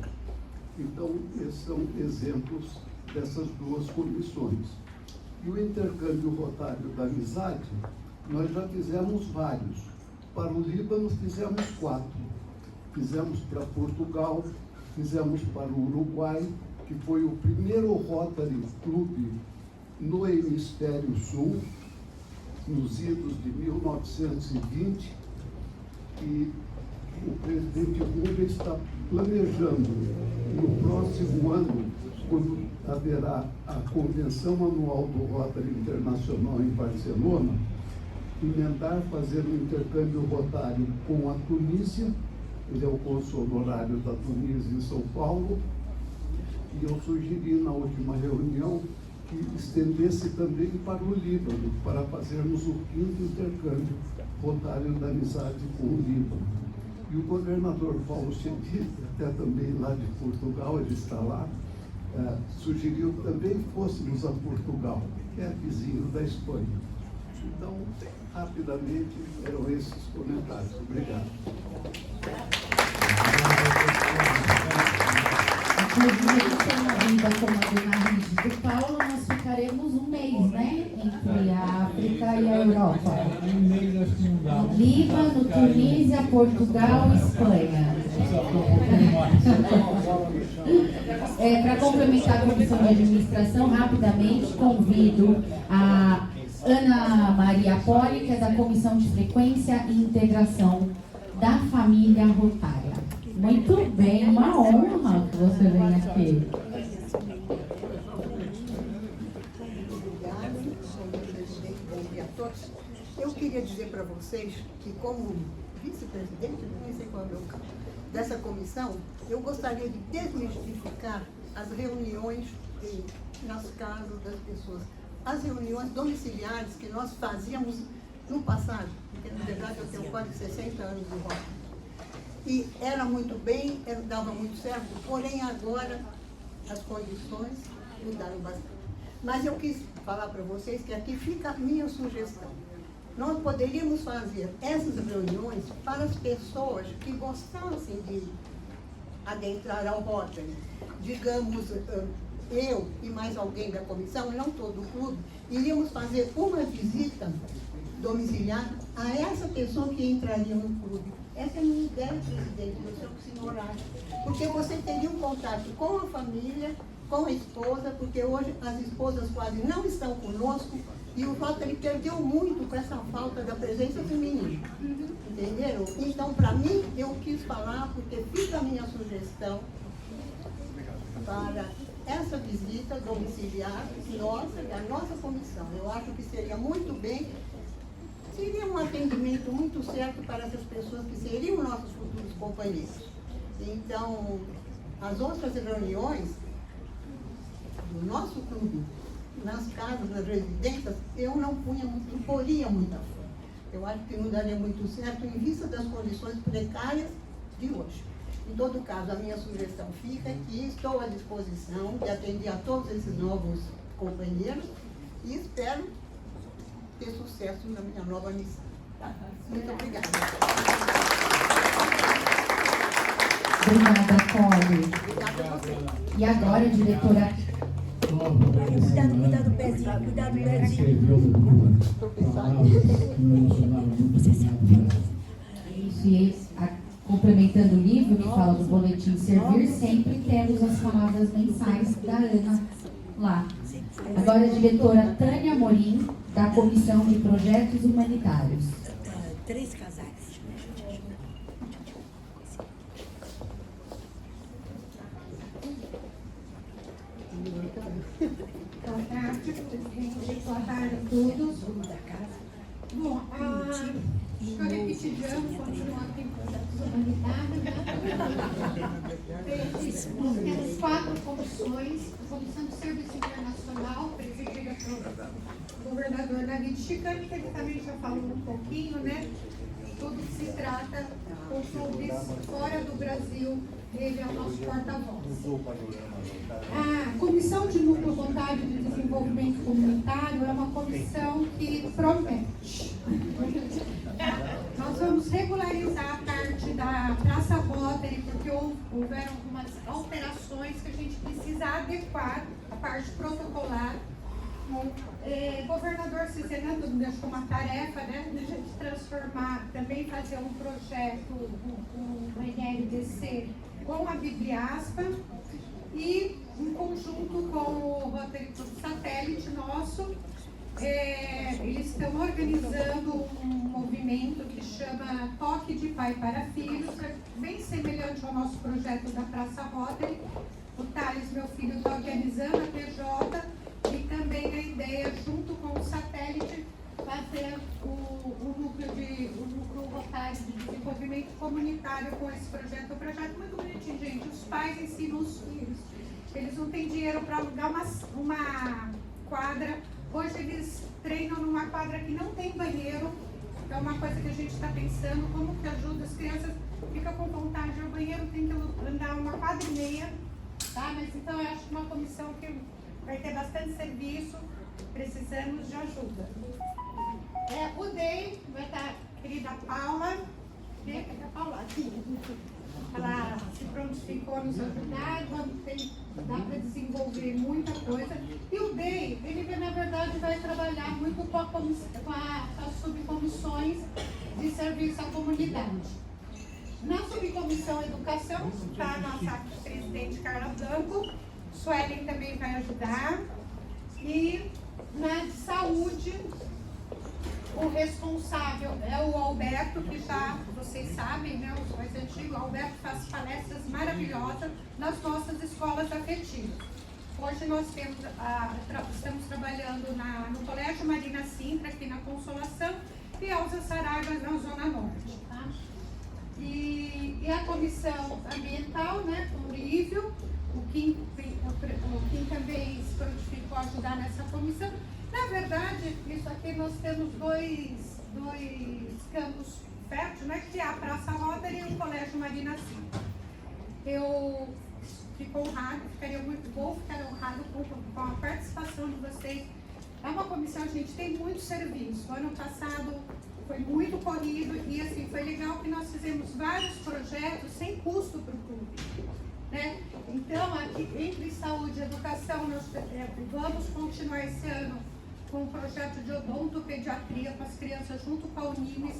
Então, esses são exemplos dessas duas comissões. E o intercâmbio rotário da amizade, nós já fizemos vários. Para o Líbano, fizemos 4. Fizemos para Portugal, fizemos para o Uruguai, que foi o primeiro Rotary Clube no Hemisfério Sul, nos idos de 1920, e o presidente Rubens está planejando, no próximo ano, quando haverá a convenção anual do Rotary Internacional em Barcelona, emendar, fazer um intercâmbio rotário com a Tunísia, ele é o cônsul honorário da Tunísia em São Paulo, e eu sugeri na última reunião que estendesse também para o Líbano, para fazermos o 5º intercâmbio rotário da amizade com o Líbano. E o governador Paulo Chedid, até também lá de Portugal, ele está lá, sugeriu também que fôssemos a Portugal, que é vizinho da Espanha. Então, rapidamente, eram esses comentários. Obrigado. Inclusive, como a dona Rígida do Paulo, nós ficaremos um mês, né? Entre a África e a Europa. Líbano, Tunísia, Portugal e Espanha. Para complementar a comissão de administração, rapidamente convido a Ana Maria Poli, que é da Comissão de Frequência e Integração da Família Rotária. Muito bem, uma honra que você venha aqui. Obrigada, senhor presidente, bom dia a todos. Eu queria dizer para vocês que, como vice-presidente, não sei qual é o meu cargo, dessa comissão, eu gostaria de desmistificar as reuniões nas casas das pessoas, as reuniões domiciliares que nós fazíamos no passado, porque na verdade eu tenho quase 60 anos de Rotary. E era muito bem, dava muito certo, porém agora as condições mudaram bastante. Mas eu quis falar para vocês que aqui fica a minha sugestão. Nós poderíamos fazer essas reuniões para as pessoas que gostassem de adentrar ao Rotary. Digamos, eu e mais alguém da comissão, não todo o clube, iríamos fazer uma visita domiciliar a essa pessoa que entraria no clube. Essa é a minha ideia, presidente, não sei o que o senhor acha. Porque você teria um contato com a família, com a esposa, porque hoje as esposas quase não estão conosco e o Rotary perdeu muito com essa falta da presença feminina. Entenderam? Então, para mim, eu quis falar porque fiz a minha sugestão para essa visita domiciliar nossa, da nossa comissão. Eu acho que seria muito bem, seria um atendimento muito certo para essas pessoas que seriam nossos futuros companheiros. Então, as outras reuniões do nosso clube, nas casas, nas residências, eu não poria muita fé. Eu acho que não daria muito certo em vista das condições precárias de hoje. Em todo caso, a minha sugestão fica que estou à disposição de atender a todos esses novos companheiros e espero ter sucesso na minha nova missão. Tá? Muito obrigada. Obrigada, Polly. Obrigada a você. E agora, diretora. Cuidado, pezinho, cuidado, pezinho. Escreveu no livro palavras que me emocionaram muito. Isso, e complementando o livro que fala do boletim servir, sempre temos as palavras mensais da Ana lá. Agora, a diretora Tânia Amorim, da Comissão de Projetos Humanitários. 3 casais. Boa tarde, presidente. Boa tarde a todos. Bom, estou repetindo, continuando em projetos humanitários. Nós temos 4 comissões. A Comissão de Serviço Internacional, presidida pelo governador David Chicane, que ele também já falou um pouquinho, né? Tudo que se trata com clubes fora do Brasil, ele é o nosso porta-voz. A Comissão de Núcleo Voluntário de Desenvolvimento Comunitário é uma comissão que promete. Nós vamos regularizar a parte da Praça Rotary, porque houveram algumas alterações que a gente precisa adequar a parte protocolar. O governador Cicerano me deixou uma tarefa, né, de a gente transformar, também fazer um projeto, um NRDC com a Bibliaspa e em conjunto com o Rotary Club Satélite nosso, eles estão organizando um movimento que chama Toque de Pai para Filhos, bem semelhante ao nosso projeto da Praça Rotary. O Thales, meu filho, está organizando a PJ e também a ideia, junto com o satélite, fazer o núcleo Rotário de desenvolvimento comunitário com esse projeto. É um projeto muito bonitinho, gente. Os pais ensinam os filhos. Eles não têm dinheiro para alugar uma quadra. Hoje eles treinam numa quadra que não tem banheiro. É uma coisa que a gente está pensando, como que ajuda as crianças, ficam com vontade de ir ao banheiro, tem que andar uma quadra e meia, tá? Mas então eu acho que uma comissão que vai ter bastante serviço, precisamos de ajuda. O DEI vai estar a querida Paula, cadê a Paula? Aqui. Ela se prontificou a nos ajudar, dá para desenvolver muita coisa. E o DEI, ele na verdade vai trabalhar muito com as subcomissões de serviço à comunidade. Na subcomissão Educação está a nossa presidente Carla Blanco, Suelen também vai ajudar. E na de saúde, o responsável é o Alberto, que já, vocês sabem, né, os mais antigos, o Alberto faz palestras maravilhosas nas nossas escolas afetivas. Hoje nós estamos trabalhando no Colégio Marina Sintra, aqui na Consolação, e Elza Saraiva, na Zona Norte. Tá? E a Comissão Ambiental, né, com o Lívio, o Kim também se prontificou a ajudar nessa comissão. Na verdade, isso aqui nós temos dois campos férteis, né, que é a Praça Rotary e o Colégio Marina Sintra. Eu fico honrado, vou ficar honrado com a participação de vocês. É uma comissão, gente, tem muito serviço. O ano passado foi muito corrido e assim, foi legal que nós fizemos vários projetos sem custo para o clube. Né? Então, aqui, entre saúde e educação, nós vamos continuar esse ano com o projeto de odontopediatria com as crianças junto com a Unimes.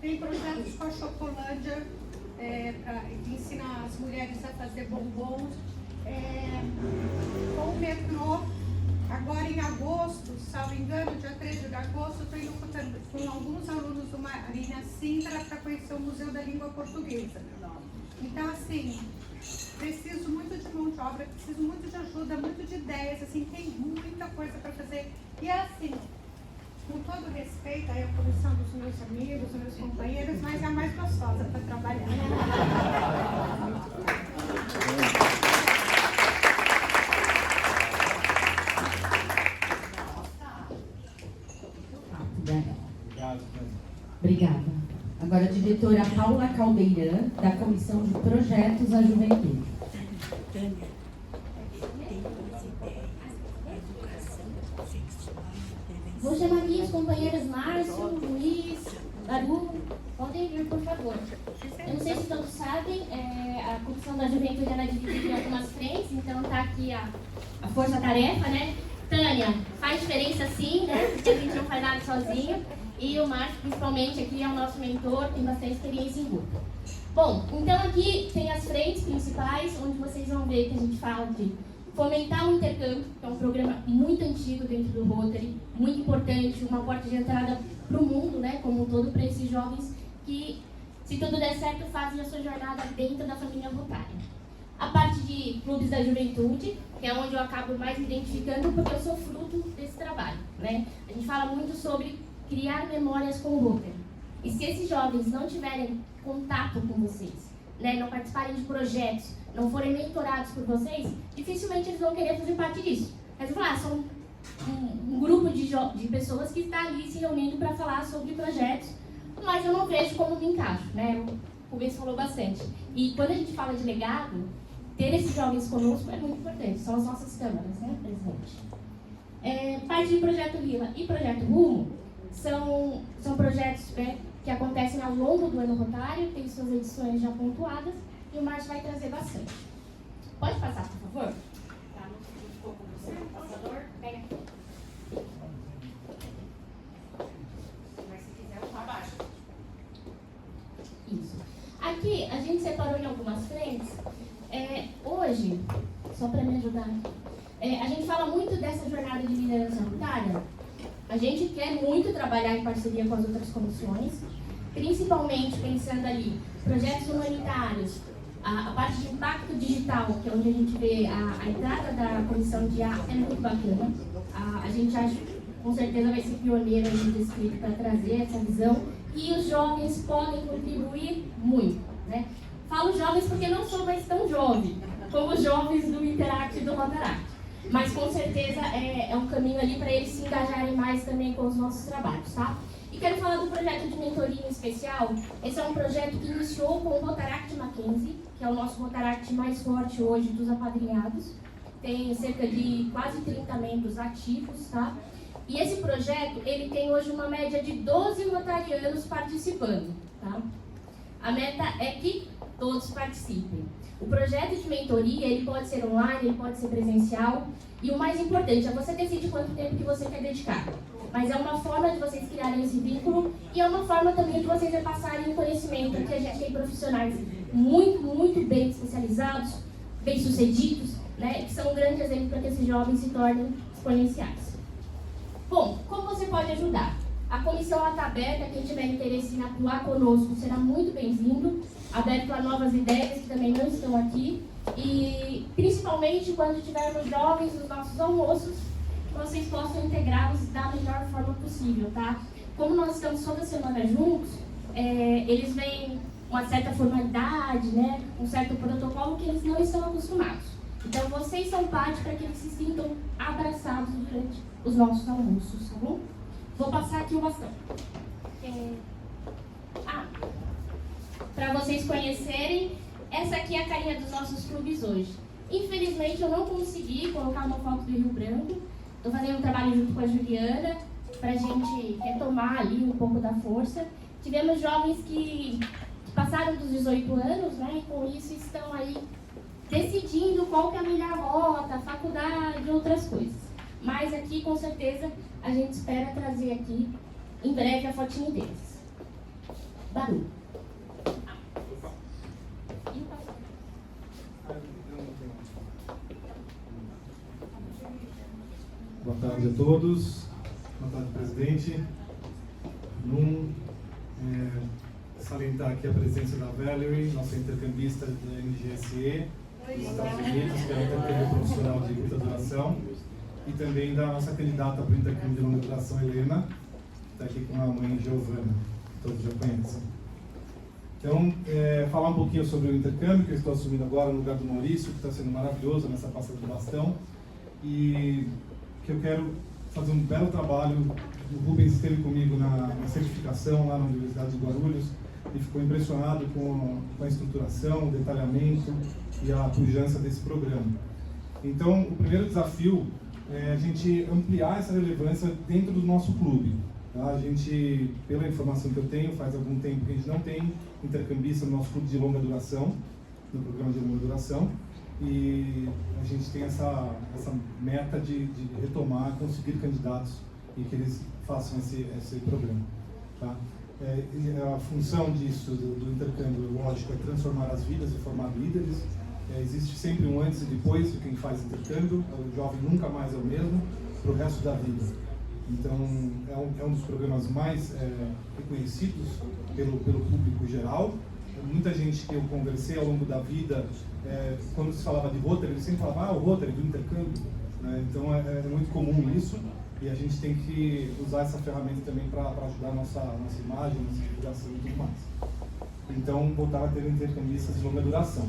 tem projetos com a Chocolândia, que ensina as mulheres a fazer bombons. Com o metrô, agora em agosto, salvo engano, dia 13 de agosto, eu estou indo com alguns alunos do Marina Sintra para conhecer o Museu da Língua Portuguesa. Então, assim, preciso muito de mão de obra, preciso muito de ajuda, muito de ideias, assim, tem muita coisa para fazer. E assim, com todo respeito aí a comissão dos meus amigos, dos meus companheiros, mas é a mais gostosa para trabalhar. Obrigada. Agora a diretora Paula Caldeirão, da Comissão de Projetos à Juventude. Vou chamar aqui os companheiros Márcio, Luiz, Baru. Podem vir, por favor. Eu não sei se todos sabem, a Comissão da Juventude ela é dividida em algumas frentes, então está aqui a força-tarefa, né? Tânia, faz diferença sim, né? Porque a gente não faz nada sozinho. E o Márcio, principalmente, aqui é o nosso mentor, tem bastante experiência em grupo. Bom, então aqui tem as frentes principais, onde vocês vão ver que a gente fala de fomentar o intercâmbio, que é um programa muito antigo dentro do Rotary, muito importante, uma porta de entrada para o mundo, né, como um todo, para esses jovens que, se tudo der certo, fazem a sua jornada dentro da família Rotária. A parte de clubes da juventude, que é onde eu acabo mais me identificando, porque eu sou fruto desse trabalho, né? A gente fala muito sobre criar memórias com o Rotary. E se esses jovens não tiverem contato com vocês, né, não participarem de projetos, não forem mentorados por vocês, dificilmente eles vão querer fazer parte disso. Eles vão falar, são um grupo de pessoas que está ali se reunindo para falar sobre projetos, mas eu não vejo como me encaixo, né? O Rubens falou bastante. E quando a gente fala de legado, ter esses jovens conosco é muito importante, são as nossas câmaras, né, presidente? Parte de Projeto Lila e Projeto Rumo são projetos, né, que acontecem ao longo do ano rotário, tem suas edições já pontuadas, e o Márcio vai trazer bastante. Pode passar, por favor? Tá, não ficou com você, passador? Pega aqui. Mas se quiser, eu abaixo. Isso. Aqui, a gente separou em algumas frentes. Hoje, só para me ajudar, a gente fala muito dessa jornada de liderança rotária. A gente quer muito trabalhar em parceria com as outras comissões, principalmente pensando ali projetos humanitários, a parte de impacto digital, que é onde a gente vê a entrada da comissão de A é muito bacana. A gente acha, com certeza vai ser pioneiro aí no distrito para trazer essa visão, e os jovens podem contribuir muito, né? Falo jovens porque não sou mais tão jovem como os jovens do Interact e do Rotaract. Mas com certeza é um caminho ali para eles se engajarem mais também com os nossos trabalhos, tá? E quero falar do projeto de mentoria em especial. Esse é um projeto que iniciou com o Rotaract Mackenzie, que é o nosso Rotaract mais forte hoje dos apadrinhados. Tem cerca de quase 30 membros ativos, tá? E esse projeto, ele tem hoje uma média de 12 rotarianos participando, tá? A meta é que todos participem. O projeto de mentoria, ele pode ser online, ele pode ser presencial, e o mais importante é você decidir quanto tempo que você quer dedicar. Mas é uma forma de vocês criarem esse vínculo, e é uma forma também de vocês repassarem o conhecimento, que a gente tem profissionais muito, muito bem especializados, bem-sucedidos, né, que são um grande exemplo para que esses jovens se tornem exponenciais. Bom, como você pode ajudar? A comissão está aberta, quem tiver interesse em atuar conosco será muito bem-vindo, aberto a novas ideias que também não estão aqui, e principalmente quando tivermos jovens nos nossos almoços, que vocês possam integrá-los da melhor forma possível, tá? Como nós estamos toda semana juntos, eles vêm uma certa formalidade, né? Um certo protocolo que eles não estão acostumados. Então vocês são parte para que eles se sintam abraçados durante os nossos almoços, tá bom? Vou passar aqui o bastão. Para vocês conhecerem, essa aqui é a carinha dos nossos clubes hoje. Infelizmente eu não consegui colocar uma foto do Rio Branco. Estou fazendo um trabalho junto com a Juliana para a gente retomar ali um pouco da força. Tivemos jovens que passaram dos 18 anos, né, e com isso estão aí decidindo qual que é a melhor rota, faculdade e outras coisas. Mas aqui, com certeza, a gente espera trazer aqui, em breve, a fotinho deles. Baru. Boa tarde a todos. Boa tarde, presidente. Salientar aqui a presença da Valerie, nossa intercambista da NGSE, dos Estados Unidos, que é a intercâmbio profissional de curta duração, e também da nossa candidata para o intercâmbio de longa duração, Helena, que está aqui com a mãe Giovana, que todos já conhecem. Então, falar um pouquinho sobre o intercâmbio, que eu estou assumindo agora no lugar do Maurício, que está sendo maravilhoso nessa passada de bastão, e que eu quero fazer um belo trabalho. O Rubens esteve comigo na certificação lá na Universidade de Guarulhos e ficou impressionado com a estruturação, o detalhamento e a pujança desse programa. Então, o primeiro desafio é a gente ampliar essa relevância dentro do nosso clube. Tá? A gente, pela informação que eu tenho, faz algum tempo que a gente não tem intercambista no nosso clube de longa duração, no programa de longa duração, e a gente tem essa meta de retomar, conseguir candidatos e que eles façam esse programa. Tá? A função disso, do intercâmbio, lógico, é transformar as vidas e formar líderes. Existe sempre um antes e depois de quem faz intercâmbio. O jovem nunca mais é o mesmo para o resto da vida. Então, é um dos programas mais reconhecidos pelo público geral. Muita gente que eu conversei ao longo da vida, quando se falava de Rotary, eles sempre falavam, o Rotary do intercâmbio. Né? Então, é muito comum isso. E a gente tem que usar essa ferramenta também para ajudar a nossa imagem, nossa divulgação e tudo mais. Então, voltar a ter intercambistas de longa duração.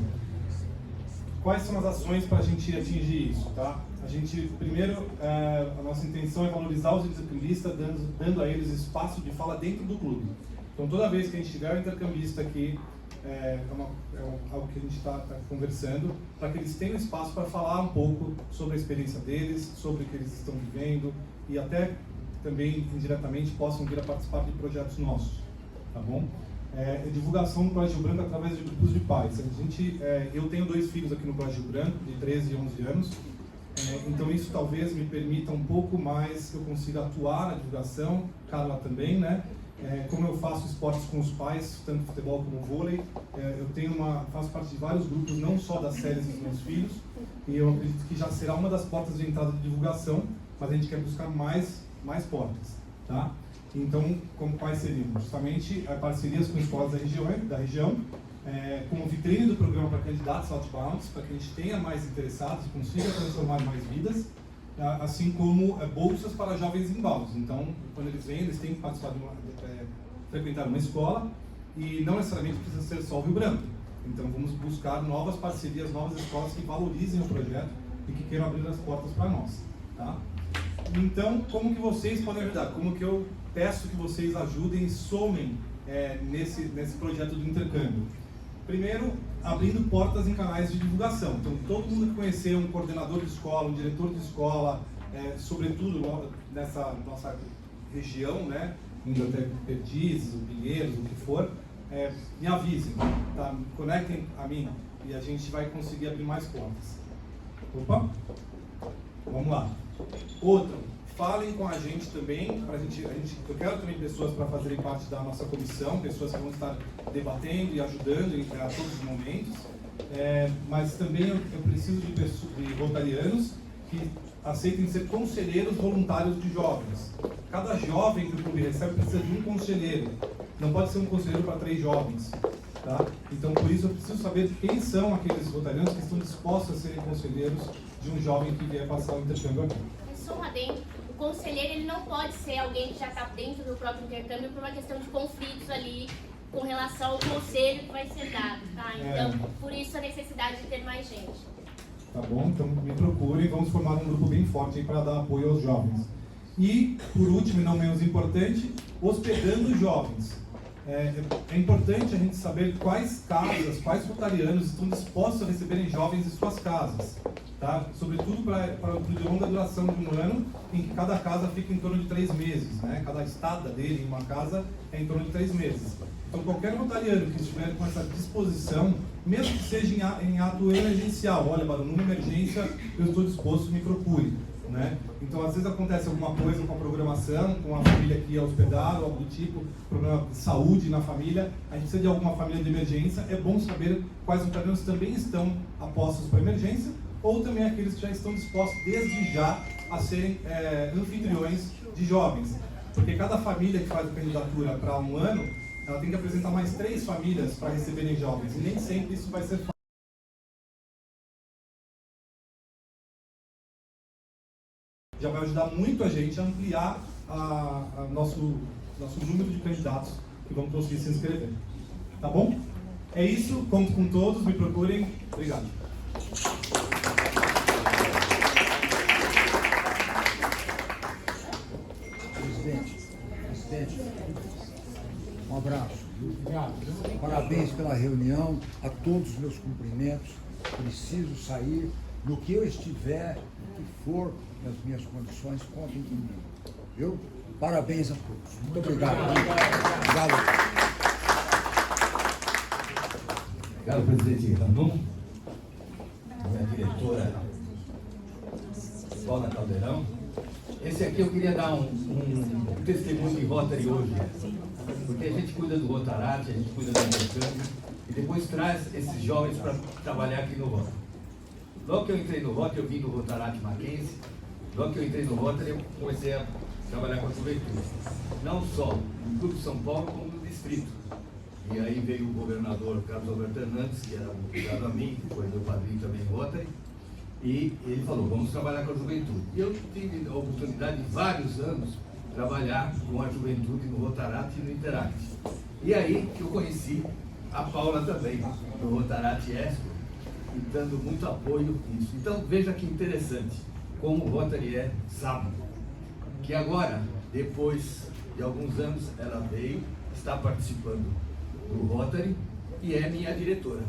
Quais são as ações para a gente atingir isso? Tá? A gente, primeiro, a nossa intenção é valorizar os intercambistas, dando a eles espaço de fala dentro do clube. Então, toda vez que a gente tiver um intercambista aqui, algo que a gente está conversando, para que eles tenham espaço para falar um pouco sobre a experiência deles, sobre o que eles estão vivendo e até também indiretamente possam vir a participar de projetos nossos, tá bom? Divulgação do Colégio Branco através de grupos de pais. Eu tenho 2 filhos aqui no Colégio Branco, de 13 e 11 anos, então isso talvez me permita um pouco mais que eu consiga atuar na divulgação, Carla também, né? Como eu faço esportes com os pais, tanto futebol como vôlei, faço parte de vários grupos, não só das séries dos meus filhos, e eu acredito que já será uma das portas de entrada de divulgação, mas a gente quer buscar mais portas, tá? Então, quais seriam? Justamente parcerias com escolas da região, como vitrine do programa para candidatos outbound, para que a gente tenha mais interessados e consiga transformar mais vidas, assim como bolsas para jovens inbounds. Então, quando eles vêm, eles têm que participar frequentar uma escola e não necessariamente precisa ser só o Rio Branco. Então, vamos buscar novas parcerias, novas escolas que valorizem o projeto e que queiram abrir as portas para nós. Tá? Então, como que vocês podem ajudar? Como que eu peço que vocês ajudem e somem nesse projeto do intercâmbio? Primeiro, abrindo portas em canais de divulgação. Então, todo mundo que conhecer um coordenador de escola, um diretor de escola, sobretudo nessa nossa região, né, indo até Perdizes, Pinheiros, o que for, me avisem, tá? Conectem a mim e a gente vai conseguir abrir mais portas. Opa! Vamos lá. Outro, falem com a gente também, eu quero também pessoas para fazerem parte da nossa comissão, pessoas que vão estar debatendo e ajudando a todos os momentos, mas também eu preciso de rotarianos que aceitem ser conselheiros voluntários de jovens. Cada jovem que o clube recebe precisa de um conselheiro, não pode ser um conselheiro para 3 jovens. Tá? Então, por isso, eu preciso saber quem são aqueles rotarianos que estão dispostos a serem conselheiros de um jovem que vier passar o intercâmbio aqui. Só um adendo, o conselheiro ele não pode ser alguém que já está dentro do próprio intercâmbio por uma questão de conflitos ali com relação ao conselho que vai ser dado, tá? Então, por isso a necessidade de ter mais gente. Tá bom? Então, me procurem, vamos formar um grupo bem forte para dar apoio aos jovens. E, por último e não menos importante, hospedando os jovens. É importante a gente saber quais casas, quais rotarianos estão dispostos a receberem jovens em suas casas. Tá? Sobretudo para o de longa duração de um ano, em que cada casa fica em torno de 3 meses. Né? Cada estada dele em uma casa é em torno de 3 meses. Então, qualquer rotariano que estiver com essa disposição, mesmo que seja em ato emergencial, olha, para numa emergência eu estou disposto, me procure. né? Então, às vezes acontece alguma coisa com a programação, com a família que é hospedada, algo do tipo, problema de saúde na família, a gente precisa de alguma família de emergência, é bom saber quais lutadores também estão apostos para emergência, ou também aqueles que já estão dispostos desde já a serem anfitriões de jovens. Porque cada família que faz a candidatura para um ano, ela tem que apresentar mais 3 famílias para receberem jovens, e nem sempre isso vai ser fácil. Já vai ajudar muito a gente a ampliar nosso número de candidatos que vão conseguir se inscrever. Tá bom? É isso, conto com todos, me procurem. Obrigado. Presidente, um abraço. Parabéns pela reunião, a todos os meus cumprimentos. Preciso sair. No que eu estiver, no que for nas minhas condições, contem comigo. Viu? Parabéns a todos. Muito obrigado. Obrigado. Obrigado, presidente Randon, minha diretora Paula Caldeirão. Esse aqui eu queria dar um testemunho de Rotary hoje, porque a gente cuida do Rotaract, a gente cuida do intercâmbio e depois traz esses jovens para trabalhar aqui no Rotary. Logo que eu entrei no Rotary, eu vim do Rotaract Mackenzie. Logo que eu entrei no Rotary, eu comecei a trabalhar com a juventude. Não só no Clube São Paulo, como no Distrito. E aí veio o governador Carlos Alberto Hernandes, que era ligado a mim, que foi meu padrinho também no Rotary, e ele falou, vamos trabalhar com a juventude. E eu tive a oportunidade de vários anos trabalhar com a juventude no Rotaract e no Interact. E aí que eu conheci a Paula também, no Rotaract ESCO, e dando muito apoio nisso. Então veja que interessante, como o Rotary é sábio, que agora, depois de alguns anos, ela veio, está participando do Rotary e é minha diretora.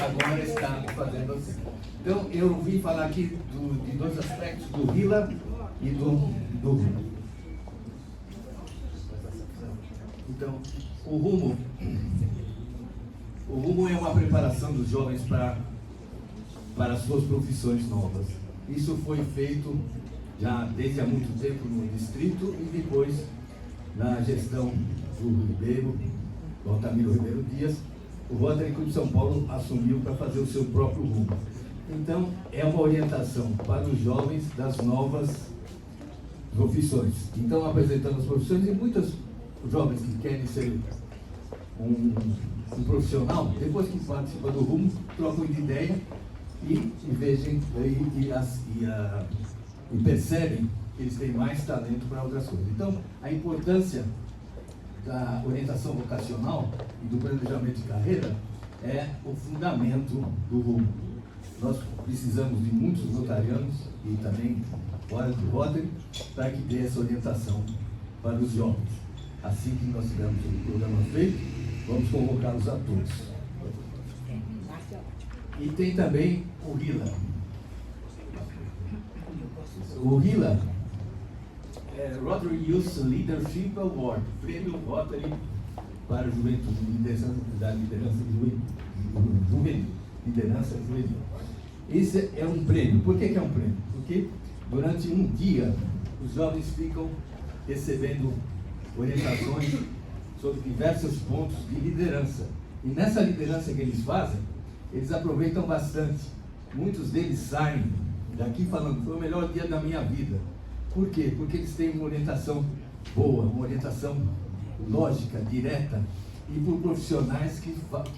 Agora está fazendo assim. Então eu vim falar aqui de 2 aspectos, do RILA e do RUMO. Então, o RUMO é uma preparação dos jovens para as suas profissões novas. Isso foi feito já desde há muito tempo no Distrito e depois na gestão do Ribeiro, do Altamiro Ribeiro Dias, o Rotary Clube de São Paulo assumiu para fazer o seu próprio rumo. Então, é uma orientação para os jovens das novas profissões. Então, apresentando as profissões e muitos jovens que querem ser um profissional, depois que participam do rumo, trocam de ideia e vejam e percebem que eles têm mais talento para outras coisas. Então, a importância da orientação vocacional e do planejamento de carreira é o fundamento do rumo. Nós precisamos de muitos rotarianos e também fora do Rotary para que dê essa orientação para os jovens. Assim que nós tivermos o programa feito, vamos convocá-los a todos. E tem também o RILA. O RILA é Rotary Youth Leadership Award, prêmio Rotary para a juventude, da liderança juvenil. Liderança juvenil. Esse é um prêmio. Por que é um prêmio? Porque durante um dia os jovens ficam recebendo orientações sobre diversos pontos de liderança. E nessa liderança que eles fazem, eles aproveitam bastante. Muitos deles saem daqui falando, foi o melhor dia da minha vida. Por quê? Porque eles têm uma orientação boa, uma orientação lógica, direta, e por profissionais que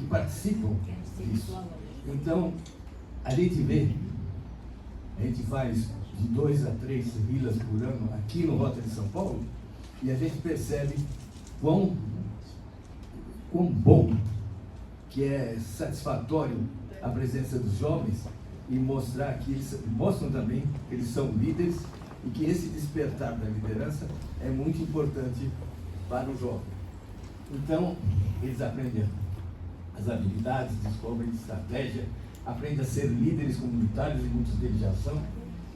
participam disso. Então, a gente faz de 2 a 3 RILAs por ano aqui no Rotary de São Paulo, e a gente percebe quão bom que é satisfatório a presença dos jovens e mostrar que eles mostram também que eles são líderes e que esse despertar da liderança é muito importante para o jovem. Então, eles aprendem as habilidades, descobrem estratégia, aprendem a ser líderes comunitários, e muitos deles já são,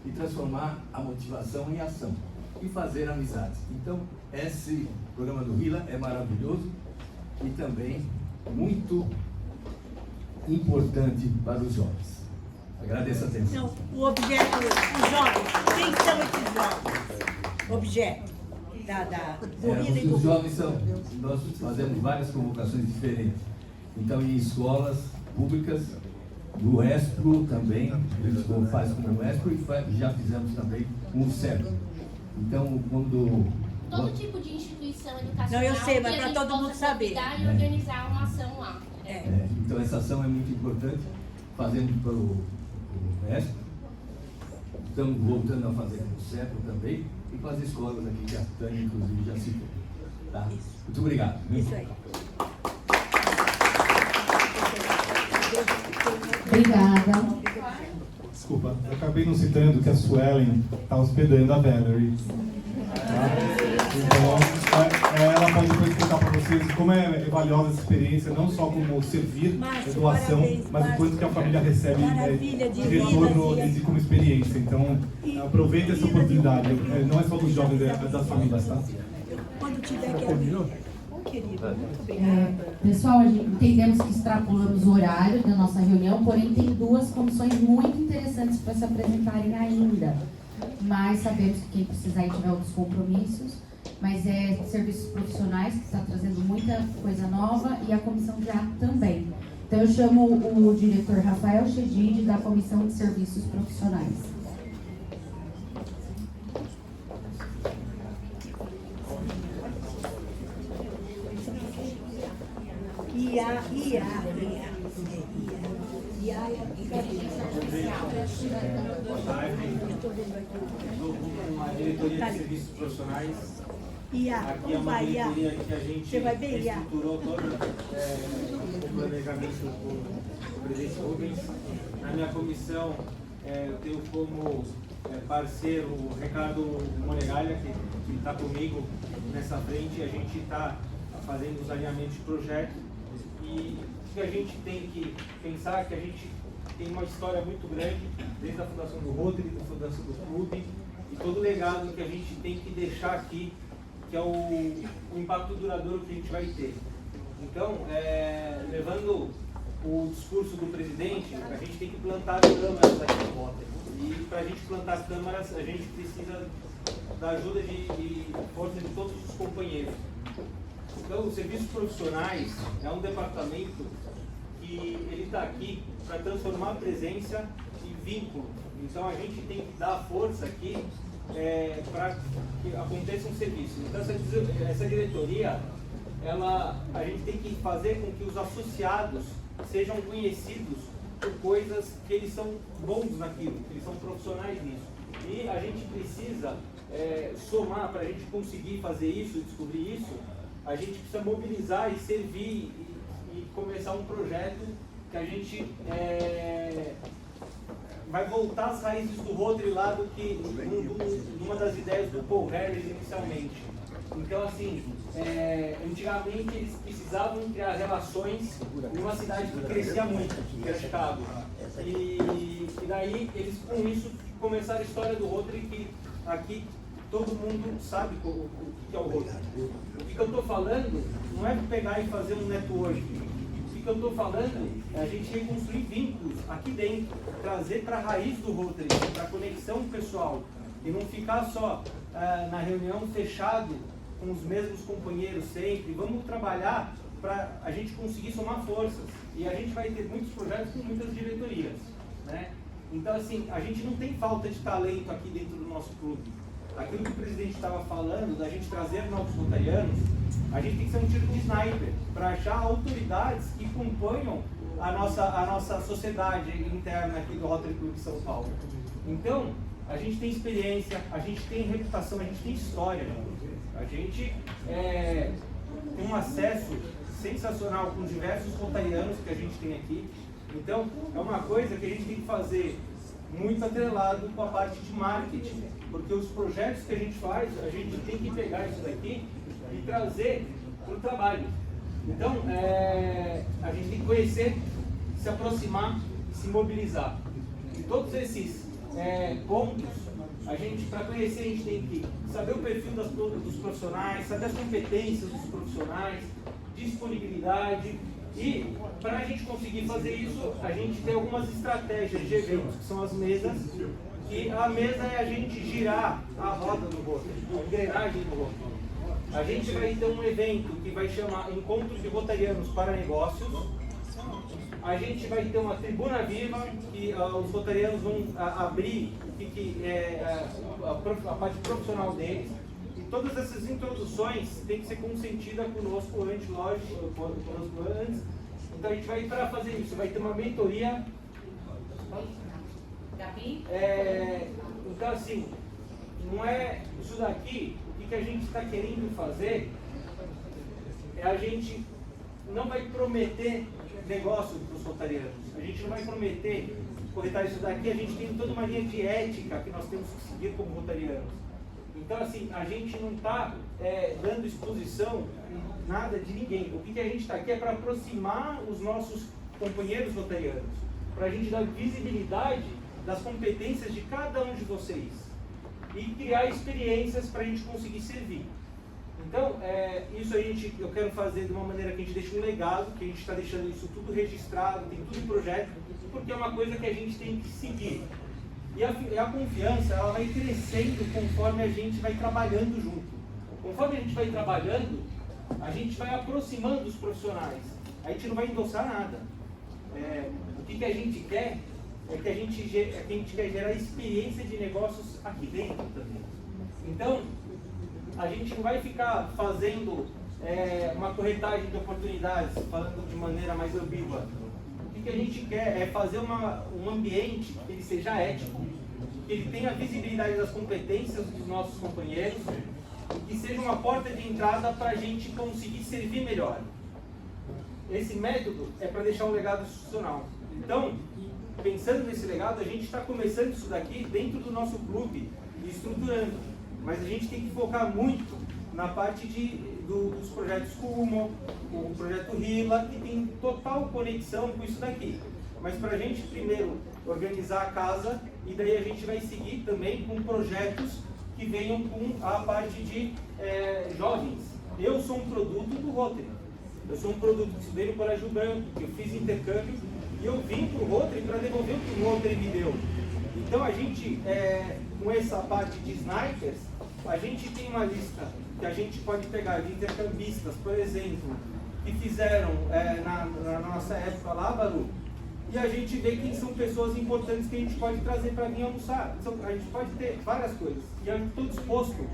e transformar a motivação em ação e fazer amizades. Então, esse programa do RILA é maravilhoso e também muito importante para os jovens. Agradeço a atenção. Então, o objeto, os jovens, quem são esses jovens? Objeto da corrida e do... Os jovens são, nós fazemos várias convocações diferentes. Então, em escolas públicas, do ESPRO também, eles fazem com o ESPRO e já fizemos também com o CEP. Então, quando... Todo tipo de instituição educacional. Não, eu sei, mas para todo mundo saber. E organizar uma ação lá. Então, essa ação é muito importante. Fazemos para o ESPRO. Estamos voltando a fazer com o CEPRO também. E com as escolas aqui, que a Tânia, inclusive, já citou. Tá? Muito obrigado. Isso aí. Obrigada. Desculpa, eu acabei não citando que a Suelen está hospedando a Valerie. Tá? Então, ela pode depois explicar para vocês como é valiosa essa experiência, não só como servir, Márcio, doação, parabéns, mas o quanto que a família recebe de retorno e como experiência. Então, aproveite essa oportunidade. Não é só dos jovens, é das famílias, tá? Quando tiver que abrir. Querido, muito obrigada. Pessoal, entendemos que extrapolamos o horário da nossa reunião, porém tem duas comissões muito interessantes para se apresentarem ainda. Mas sabemos que quem precisar e tiver outros compromissos, mas é serviços profissionais, que está trazendo muita coisa nova, e a comissão já também. Então eu chamo o diretor Rafael Chedid, da Comissão de Serviços Profissionais. Boa tarde. Estou com a diretoria de serviços profissionais. Aqui é uma diretoria que a gente estruturou todo o planejamento do presidente Rubens. Na minha comissão, eu tenho como parceiro o Ricardo Monegalha, que está comigo nessa frente. A gente está fazendo os alinhamentos de projeto. E o que a gente tem que pensar é que a gente tem uma história muito grande, desde a fundação do Rotary, da fundação do clube, e todo o legado que a gente tem que deixar aqui, que é o impacto duradouro que a gente vai ter. Então, levando o discurso do presidente, a gente tem que plantar câmaras aqui em Rotary. E para a gente plantar câmaras, a gente precisa da ajuda e força de todos os companheiros. Então, os serviços profissionais é um departamento que ele está aqui para transformar presença e vínculo. Então, a gente tem que dar força aqui para que aconteça um serviço. Então, essa diretoria, a gente tem que fazer com que os associados sejam conhecidos por coisas que eles são bons naquilo, que eles são profissionais nisso. E a gente precisa somar para a gente conseguir fazer isso, descobrir isso. A gente precisa mobilizar e servir e começar um projeto que a gente vai voltar às raízes do Rotary lá do que numa das ideias do Paul Harris inicialmente. Então, assim, antigamente eles precisavam criar relações em uma cidade que crescia muito, que era Chicago. E daí eles com isso começaram a história do Rotary, que aqui todo mundo sabe o que é o Rotary. O que eu estou falando não é pegar e fazer um network. O que eu estou falando é a gente reconstruir vínculos aqui dentro, trazer para a raiz do Rotary, para a conexão pessoal, e não ficar só na reunião fechado com os mesmos companheiros sempre. Vamos trabalhar para a gente conseguir somar forças. E a gente vai ter muitos projetos com muitas diretorias, né? Então, assim, a gente não tem falta de talento aqui dentro do nosso clube. Aquilo que o presidente estava falando, da gente trazer novos rotarianos, a gente tem que ser um tiro de sniper para achar autoridades que acompanham a nossa sociedade interna aqui do Rotary Clube de São Paulo. Então, a gente tem experiência, a gente tem reputação, a gente tem história. A gente tem um acesso sensacional com diversos rotarianos que a gente tem aqui. Então, é uma coisa que a gente tem que fazer muito atrelado com a parte de marketing, porque os projetos que a gente faz, a gente tem que pegar isso daqui e trazer para o trabalho. Então, a gente tem que conhecer, se aproximar, se mobilizar. E todos esses pontos, para conhecer, a gente tem que saber o perfil dos profissionais, saber as competências dos profissionais, disponibilidade, E para a gente conseguir fazer isso, a gente tem algumas estratégias de eventos, que são as mesas. E a mesa é a gente girar a roda do Rotary, a engrenagem do Rotary. A gente vai ter um evento que vai chamar Encontros de Rotarianos para Negócios. A gente vai ter uma tribuna viva, que os rotarianos vão abrir a parte profissional deles. E todas essas introduções têm que ser consentidas conosco antes, lógico, conosco antes. Então a gente vai, para fazer isso, vai ter uma mentoria. Então assim, não é isso daqui, o que a gente está querendo fazer é a gente não vai prometer negócio para os rotarianos, a gente não vai prometer corretar isso daqui, a gente tem toda uma linha de ética que nós temos que seguir como rotarianos. Então assim, a gente não está dando exposição nada de ninguém. O que a gente está aqui é para aproximar os nossos companheiros rotarianos, para a gente dar visibilidade das competências de cada um de vocês e criar experiências para a gente conseguir servir. Então, isso eu quero fazer de uma maneira que a gente deixe um legado, que a gente está deixando isso tudo registrado, tem tudo em projeto, porque é uma coisa que a gente tem que seguir. E a confiança, ela vai crescendo conforme a gente vai trabalhando junto. Conforme a gente vai trabalhando, a gente vai aproximando os profissionais. A gente não vai endossar nada. O que a gente quer é que a gente quer gerar experiência de negócios aqui dentro também. Então, a gente não vai ficar fazendo uma corretagem de oportunidades, falando de maneira mais ambígua. O que a gente quer é fazer um ambiente que ele seja ético, que ele tenha visibilidade das competências dos nossos companheiros e que seja uma porta de entrada para a gente conseguir servir melhor. Esse método é para deixar um legado institucional. Então, pensando nesse legado, a gente está começando isso daqui dentro do nosso clube e estruturando. Mas a gente tem que focar muito na parte dos projetos Kumo, o projeto Rila, que tem total conexão com isso daqui. Mas para a gente primeiro organizar a casa e daí a gente vai seguir também com projetos que venham com a parte de jovens. Eu sou um produto do Rotary. Eu sou um produto que estudei no Colégio Branco, que eu fiz intercâmbio e eu vim para o Rotary para devolver o que o Rotary me deu. Então a gente, com essa parte de snipers, a gente tem uma lista que a gente pode pegar de intercambistas, por exemplo, que fizeram na nossa época lá, Baru, e a gente vê quem são pessoas importantes que a gente pode trazer para vir almoçar. Então, a gente pode ter várias coisas. E eu estou disposto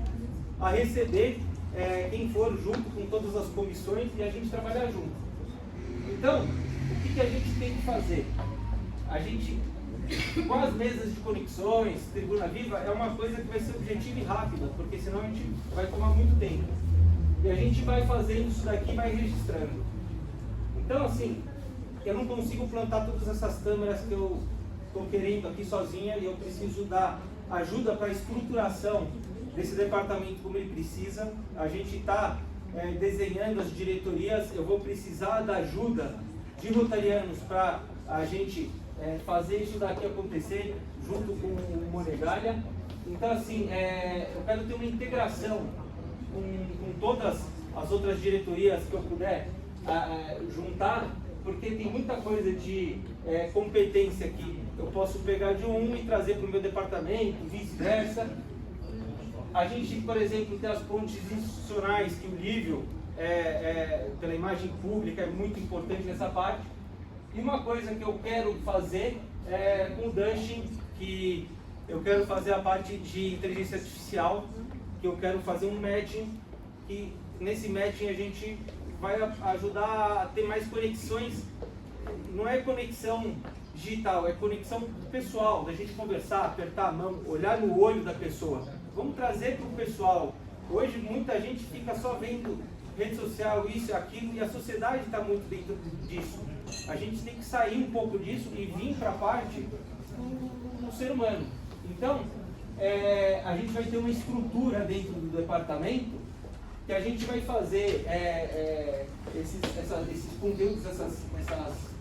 a receber quem for junto com todas as comissões e a gente trabalhar junto. Então, o que a gente tem que fazer? A gente, com as mesas de conexões, Tribuna Viva, é uma coisa que vai ser objetiva e rápida, porque senão a gente vai tomar muito tempo. E a gente vai fazendo isso daqui e vai registrando. Então, assim, eu não consigo plantar todas essas câmeras que eu estou querendo aqui sozinha e eu preciso dar ajuda para a estruturação desse departamento como ele precisa. A gente está desenhando as diretorias, eu vou precisar da ajuda de rotarianos para a gente fazer isso daqui acontecer junto com o Monegalha. Então, assim, eu quero ter uma integração com todas as outras diretorias que eu puder juntar, porque tem muita coisa de competência que eu posso pegar de um e trazer para o meu departamento, vice-versa. A gente, por exemplo, tem as pontes institucionais, que o Lívio, pela imagem pública, é muito importante nessa parte. E uma coisa que eu quero fazer com o Dustin, que eu quero fazer a parte de inteligência artificial, que eu quero fazer um matching, que nesse matching a gente vai ajudar a ter mais conexões. Não é conexão digital, é conexão pessoal, da gente conversar, apertar a mão, olhar no olho da pessoa. Vamos trazer para o pessoal. Hoje muita gente fica só vendo rede social, isso e aquilo, e a sociedade está muito dentro disso. A gente tem que sair um pouco disso e vir para a parte do ser humano. Então, a gente vai ter uma estrutura dentro do departamento que a gente vai fazer esses conteúdos, essas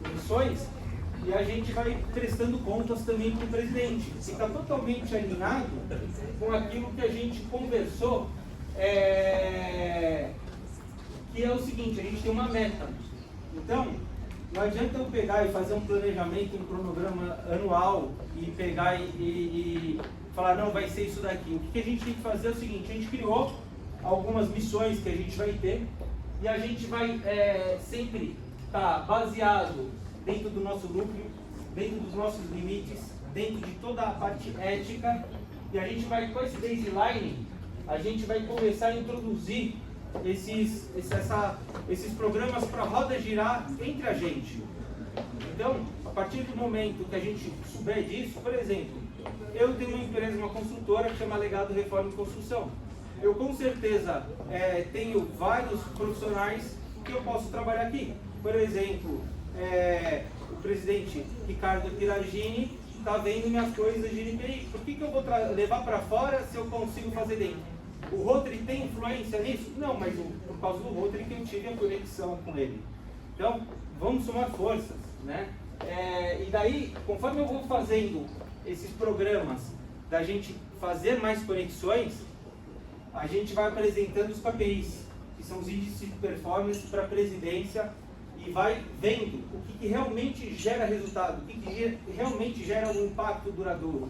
comissões, e a gente vai prestando contas também para o presidente. Fica totalmente alinhado com aquilo que a gente conversou, que é o seguinte: a gente tem uma meta. Então, Não adianta eu pegar e fazer um planejamento, um cronograma anual e pegar e falar, não, vai ser isso daqui. O que a gente tem que fazer é o seguinte, a gente criou algumas missões que a gente vai ter e a gente vai sempre estar baseado dentro do nosso núcleo, dentro dos nossos limites, dentro de toda a parte ética, e a gente vai, com esse baseline, a gente vai começar a introduzir esses programas para a roda girar entre a gente. Então, a partir do momento que a gente souber disso, por exemplo, eu tenho uma empresa, uma construtora que chama Legado Reforma e Construção. Eu com certeza tenho vários profissionais que eu posso trabalhar aqui. Por exemplo, o presidente Ricardo Piragini está vendo minhas coisas de NPI. Por que eu vou levar para fora se eu consigo fazer dentro? O Rotary tem influência nisso? Não, mas por causa do Rotary que eu tive a conexão com ele. Então, vamos somar forças, né? E daí, conforme eu vou fazendo esses programas da gente fazer mais conexões, a gente vai apresentando os KPIs, que são os índices de performance para a presidência, e vai vendo o que realmente gera resultado, o que realmente gera um impacto duradouro.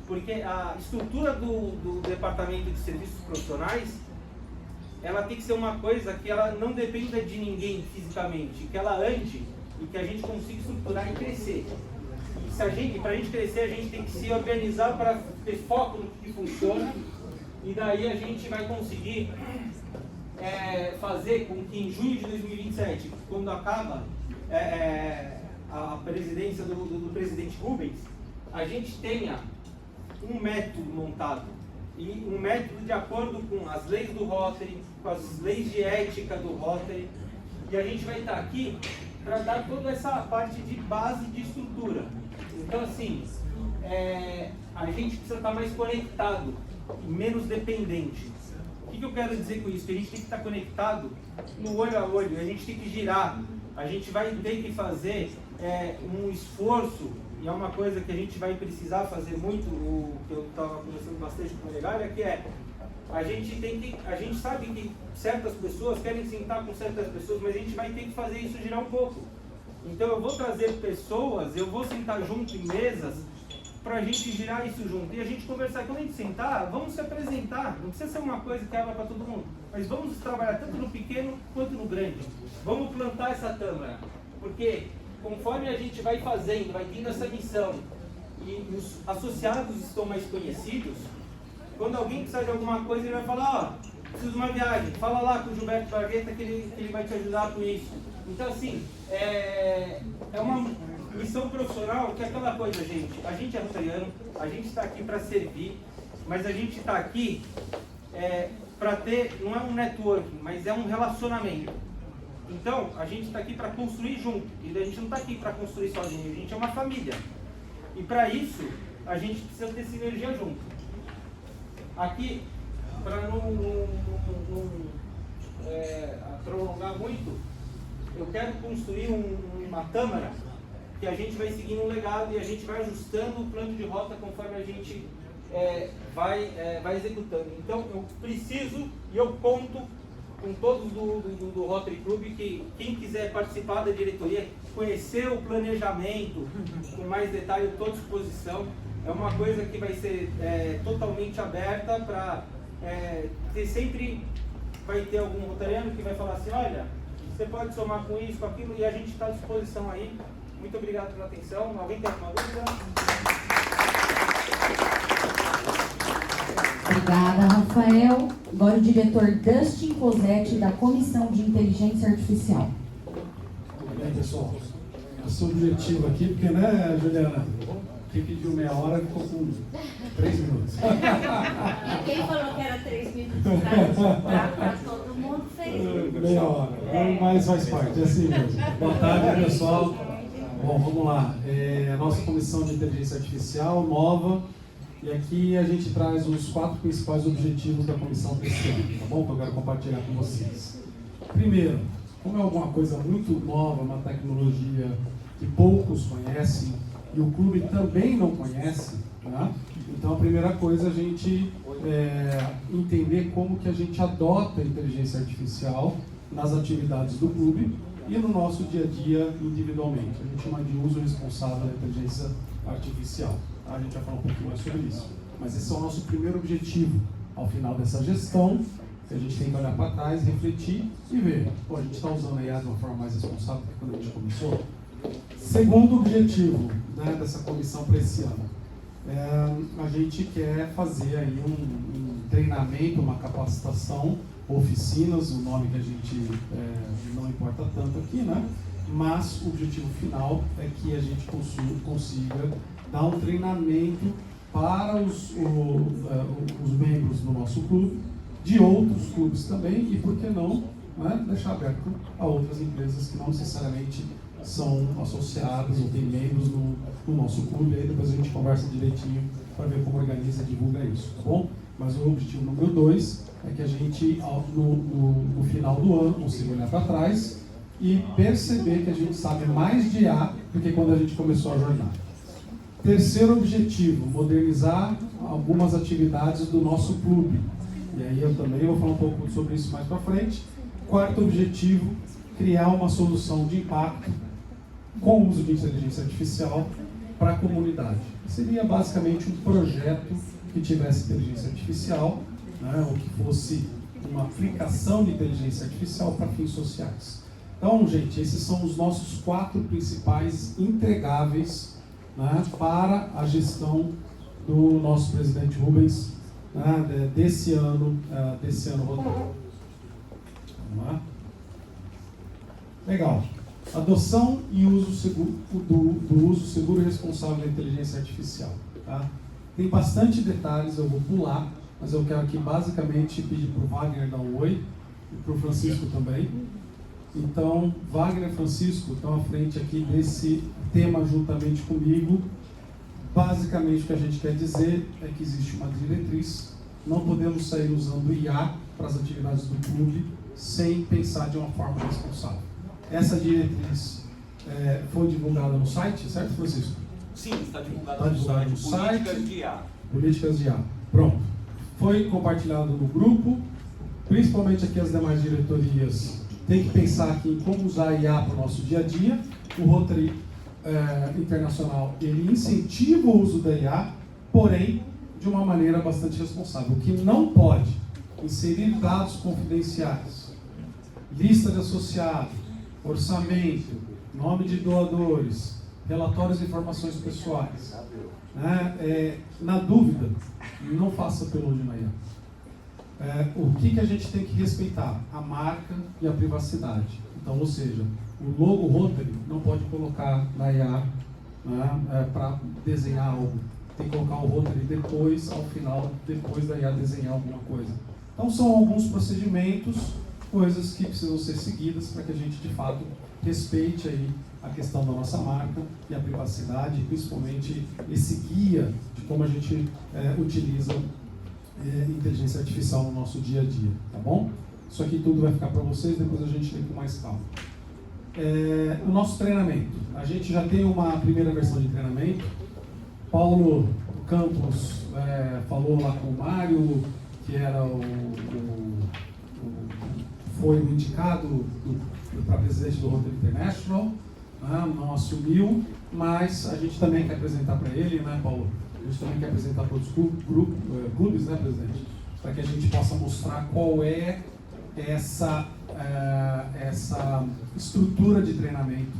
Porque a estrutura do Departamento de Serviços Profissionais, ela tem que ser uma coisa que ela não dependa de ninguém fisicamente, que ela ande e que a gente consiga estruturar e crescer. E para a gente crescer, a gente tem que se organizar para ter foco no que funciona, e daí a gente vai conseguir fazer com que em junho de 2027, quando acaba a presidência do presidente Rubens, a gente tenha um método montado, e um método de acordo com as leis do Rotary, com as leis de ética do Rotary, e a gente vai estar aqui para dar toda essa parte de base de estrutura. Então, assim, a gente precisa estar mais conectado e menos dependente. O que eu quero dizer com isso? Que a gente tem que estar conectado no olho a olho, a gente tem que girar, a gente vai ter que fazer um esforço, e é uma coisa que a gente vai precisar fazer muito, o que eu estava conversando bastante com o Legália, que a gente sabe que certas pessoas querem sentar com certas pessoas, mas a gente vai ter que fazer isso girar um pouco. Então eu vou trazer pessoas, eu vou sentar junto em mesas, para a gente girar isso junto e a gente conversar. Quando a gente sentar, vamos se apresentar, não precisa ser uma coisa que abra para todo mundo, mas vamos trabalhar tanto no pequeno quanto no grande. Vamos plantar essa tâmara, porque conforme a gente vai fazendo, vai tendo essa missão e os associados estão mais conhecidos, quando alguém precisar de alguma coisa, ele vai falar, preciso de uma viagem, fala lá com o Gilberto Bargueta que ele vai te ajudar com isso. Então, assim, é uma missão profissional que é aquela coisa, gente. A gente é rotariano, a gente está aqui para servir, mas a gente está aqui para ter, não é um networking, mas é um relacionamento. Então, a gente está aqui para construir junto, e a gente não está aqui para construir sozinho, a gente é uma família. E para isso, a gente precisa ter sinergia junto. Aqui, para não prolongar muito, eu quero construir uma tâmara que a gente vai seguindo um legado e a gente vai ajustando o plano de rota conforme a gente vai executando. Então eu preciso e eu conto com todos do Rotary Club, que quem quiser participar da diretoria, conhecer o planejamento com mais detalhe, eu estou à disposição. É uma coisa que vai ser totalmente aberta para sempre vai ter algum rotariano que vai falar assim, olha, você pode somar com isso, com aquilo, e a gente está à disposição aí. Muito obrigado pela atenção. Alguém tem alguma dúvida? Obrigada, Rafael. Agora o diretor Dustin Cosetti, da Comissão de Inteligência Artificial. Tudo bem, pessoal? Eu sou objetivo aqui, porque, né, Juliana? Quem pediu meia hora ficou com 3 minutos. Quem falou que era 3 minutos para todo mundo fez. Meia hora, mas faz parte, é assim mesmo. Boa tarde, pessoal. Bom, vamos lá. A nossa Comissão de Inteligência Artificial, nova, e aqui a gente traz os 4 principais objetivos da comissão desse ano, tá bom? Que eu quero compartilhar com vocês. Primeiro, como é alguma coisa muito nova, uma tecnologia que poucos conhecem, e o clube também não conhece, tá? Então a primeira coisa é a gente entender como que a gente adota a inteligência artificial nas atividades do clube, e no nosso dia a dia individualmente. A gente chama de uso responsável da inteligência artificial. Tá? A gente vai falar um pouquinho mais sobre isso. Mas esse é o nosso primeiro objetivo. Ao final dessa gestão, a gente tem que olhar para trás, refletir e ver. Pô, a gente está usando a IA de uma forma mais responsável do que quando a gente começou? Segundo objetivo, né, dessa comissão para esse ano. A gente quer fazer aí um treinamento, uma capacitação, oficinas, o nome que a gente não importa tanto aqui, né? Mas o objetivo final é que a gente consiga dar um treinamento para os membros do nosso clube, de outros clubes também, e por que não, né, deixar aberto a outras empresas que não necessariamente são associadas ou têm membros no nosso clube. Aí depois a gente conversa direitinho para ver como organiza e divulga isso, tá bom? Mas o objetivo número 2 é que a gente, no final do ano, consiga olhar para trás e perceber que a gente sabe mais de IA do que quando a gente começou a jornada. Terceiro objetivo, modernizar algumas atividades do nosso clube. E aí eu também vou falar um pouco sobre isso mais para frente. Quarto objetivo, criar uma solução de impacto com o uso de inteligência artificial para a comunidade. Seria basicamente um projeto que tivesse inteligência artificial, né, ou que fosse uma aplicação de inteligência artificial para fins sociais. Então, gente, esses são os nossos 4 principais entregáveis, né, para a gestão do nosso presidente Rubens, né, desse ano roteiro. Vamos lá? Legal. Adoção e uso seguro, do uso seguro e responsável da inteligência artificial. Tá? Tem bastante detalhes, eu vou pular, mas eu quero aqui basicamente pedir para o Wagner dar um oi e para o Francisco também. Então, Wagner e Francisco estão à frente aqui desse tema juntamente comigo. Basicamente, o que a gente quer dizer é que existe uma diretriz. Não podemos sair usando IA para as atividades do clube sem pensar de uma forma responsável. Essa diretriz foi divulgada no site, certo, Francisco? Sim, está divulgada no site. Políticas de IA. Políticas de IA. Pronto. Foi compartilhado no grupo, principalmente aqui as demais diretorias. Tem que pensar aqui em como usar a IA para o nosso dia a dia. O Rotary Internacional, ele incentiva o uso da IA, porém, de uma maneira bastante responsável. O que não pode inserir dados confidenciais, lista de associados, orçamento, nome de doadores, relatórios e informações pessoais. Né? Na dúvida, não faça upload na IA. O que a gente tem que respeitar? A marca e a privacidade. Então, ou seja, o logo Rotary não pode colocar na IA, né, para desenhar algo. Tem que colocar o Rotary depois, ao final, depois da IA desenhar alguma coisa. Então, são alguns procedimentos, coisas que precisam ser seguidas para que a gente, de fato, respeite aí a questão da nossa marca e a privacidade, principalmente esse guia de como a gente utiliza inteligência artificial no nosso dia a dia, tá bom? Isso aqui tudo vai ficar para vocês, depois a gente lê com mais calma. O nosso treinamento. A gente já tem uma primeira versão de treinamento. Paulo Campos falou lá com o Mário, que era foi o indicado para presidente do Rotary International, né, não assumiu, mas a gente também quer apresentar para ele, né, Paulo? A gente também quer apresentar para outros clubes, né, presidente? Para que a gente possa mostrar qual é essa estrutura de treinamento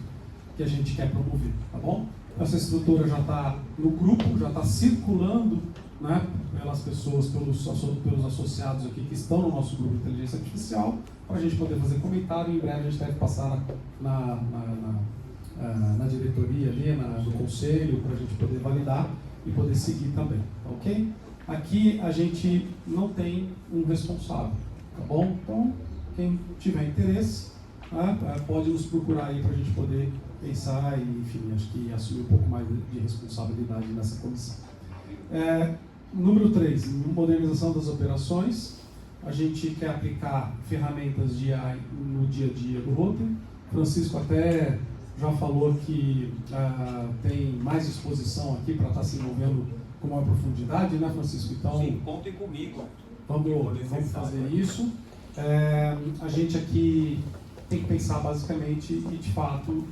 que a gente quer promover, tá bom? Essa estrutura já está no grupo, já está circulando, né, pelas pessoas, pelos associados aqui que estão no nosso grupo de inteligência artificial, para a gente poder fazer comentário. Em breve a gente deve passar na diretoria ali, no conselho, para a gente poder validar e poder seguir também, tá ok? Aqui a gente não tem um responsável, tá bom? Então, quem tiver interesse, pode nos procurar aí para a gente poder pensar e, enfim, acho que assumir um pouco mais de responsabilidade nessa comissão. Número 3, modernização das operações. A gente quer aplicar ferramentas de AI no dia a dia do Rotary. Francisco até já falou que tem mais exposição aqui para estar se envolvendo com maior profundidade, né, Francisco? Então, sim, contem comigo. Vamos fazer isso. A gente aqui tem que pensar basicamente e, de fato,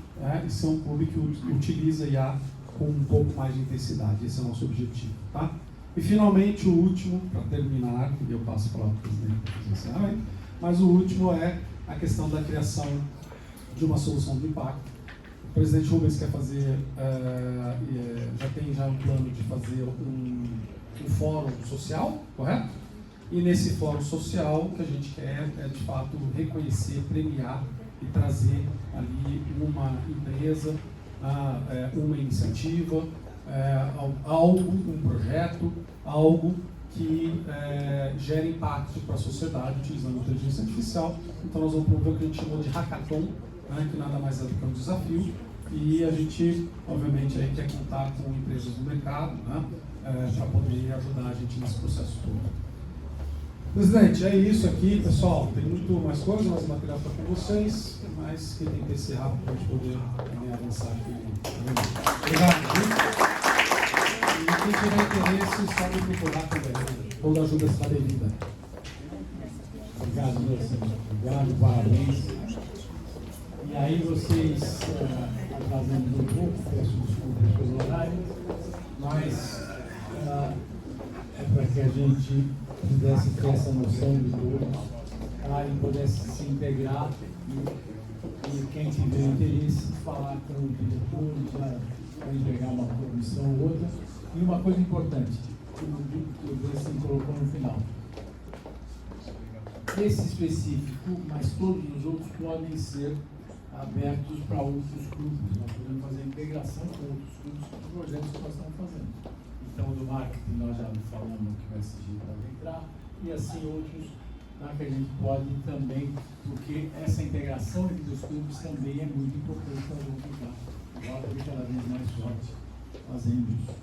ser um clube que utiliza a IA com um pouco mais de intensidade. Esse é o nosso objetivo. Tá? E, finalmente, o último, para terminar, e eu passo para o presidente, mas o último é a questão da criação de uma solução de impacto. O presidente Rubens quer fazer, já tem um plano de fazer um fórum social, correto? E nesse fórum social, o que a gente quer é, de fato, reconhecer, premiar e trazer ali uma empresa, uma iniciativa, algo, um projeto, algo que gere impacto para a sociedade utilizando a inteligência artificial. Então nós vamos promover o que a gente chamou de hackathon, que nada mais é do que um desafio, e a gente, obviamente, aí quer contar com empresas do mercado, para poder ajudar a gente nesse processo todo. Presidente, é isso aqui, pessoal. Tem muito mais coisa, mais material para com vocês, mas que tem que ser rápido para a gente poder também avançar aqui. Obrigado. E quem tiver interesse, só me procurar também. Toda ajuda está devida. Obrigado, meu senhor. Obrigado, parabéns. E aí vocês, atrasando um pouco, peço desculpas pelo horário, mas é para que a gente pudesse ter essa noção de todos, e pudesse se integrar e quem tiver interesse, falar com o diretor, para entregar uma comissão ou outra. E uma coisa importante, que o Dustin colocou no final. Esse específico, mas todos os outros podem ser abertos para outros clubes. Nós podemos fazer integração com outros clubes com os projetos que nós estamos fazendo. Então, do marketing nós já falamos que o SG pode entrar, e assim outros que a gente pode também, porque essa integração entre os clubes também é muito importante para a gente ficar agora cada vez mais forte fazendo isso.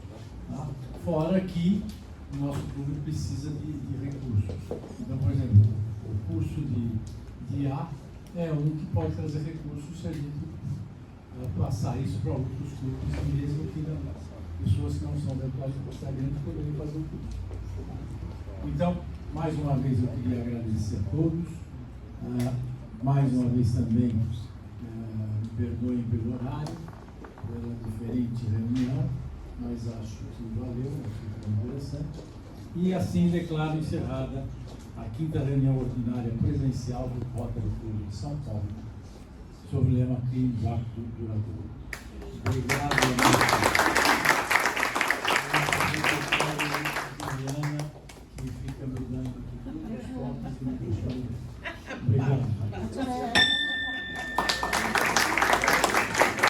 Tá? Fora que o nosso clube precisa de recursos. Então, por exemplo, o curso de IA é um que pode trazer recursos se a gente passar isso para outros clubes, mesmo que pessoas que não são dentro gostariam de poderem fazer o curso. Então, mais uma vez eu queria agradecer a todos. Mais uma vez também, me perdoem pelo horário, pela diferente reunião, mas acho que valeu, acho que foi interessante. E assim declaro encerrada a 5ª reunião ordinária presencial do Rotary Clube de São Paulo, sobre o lema Cria Impacto Duradouro. Obrigado.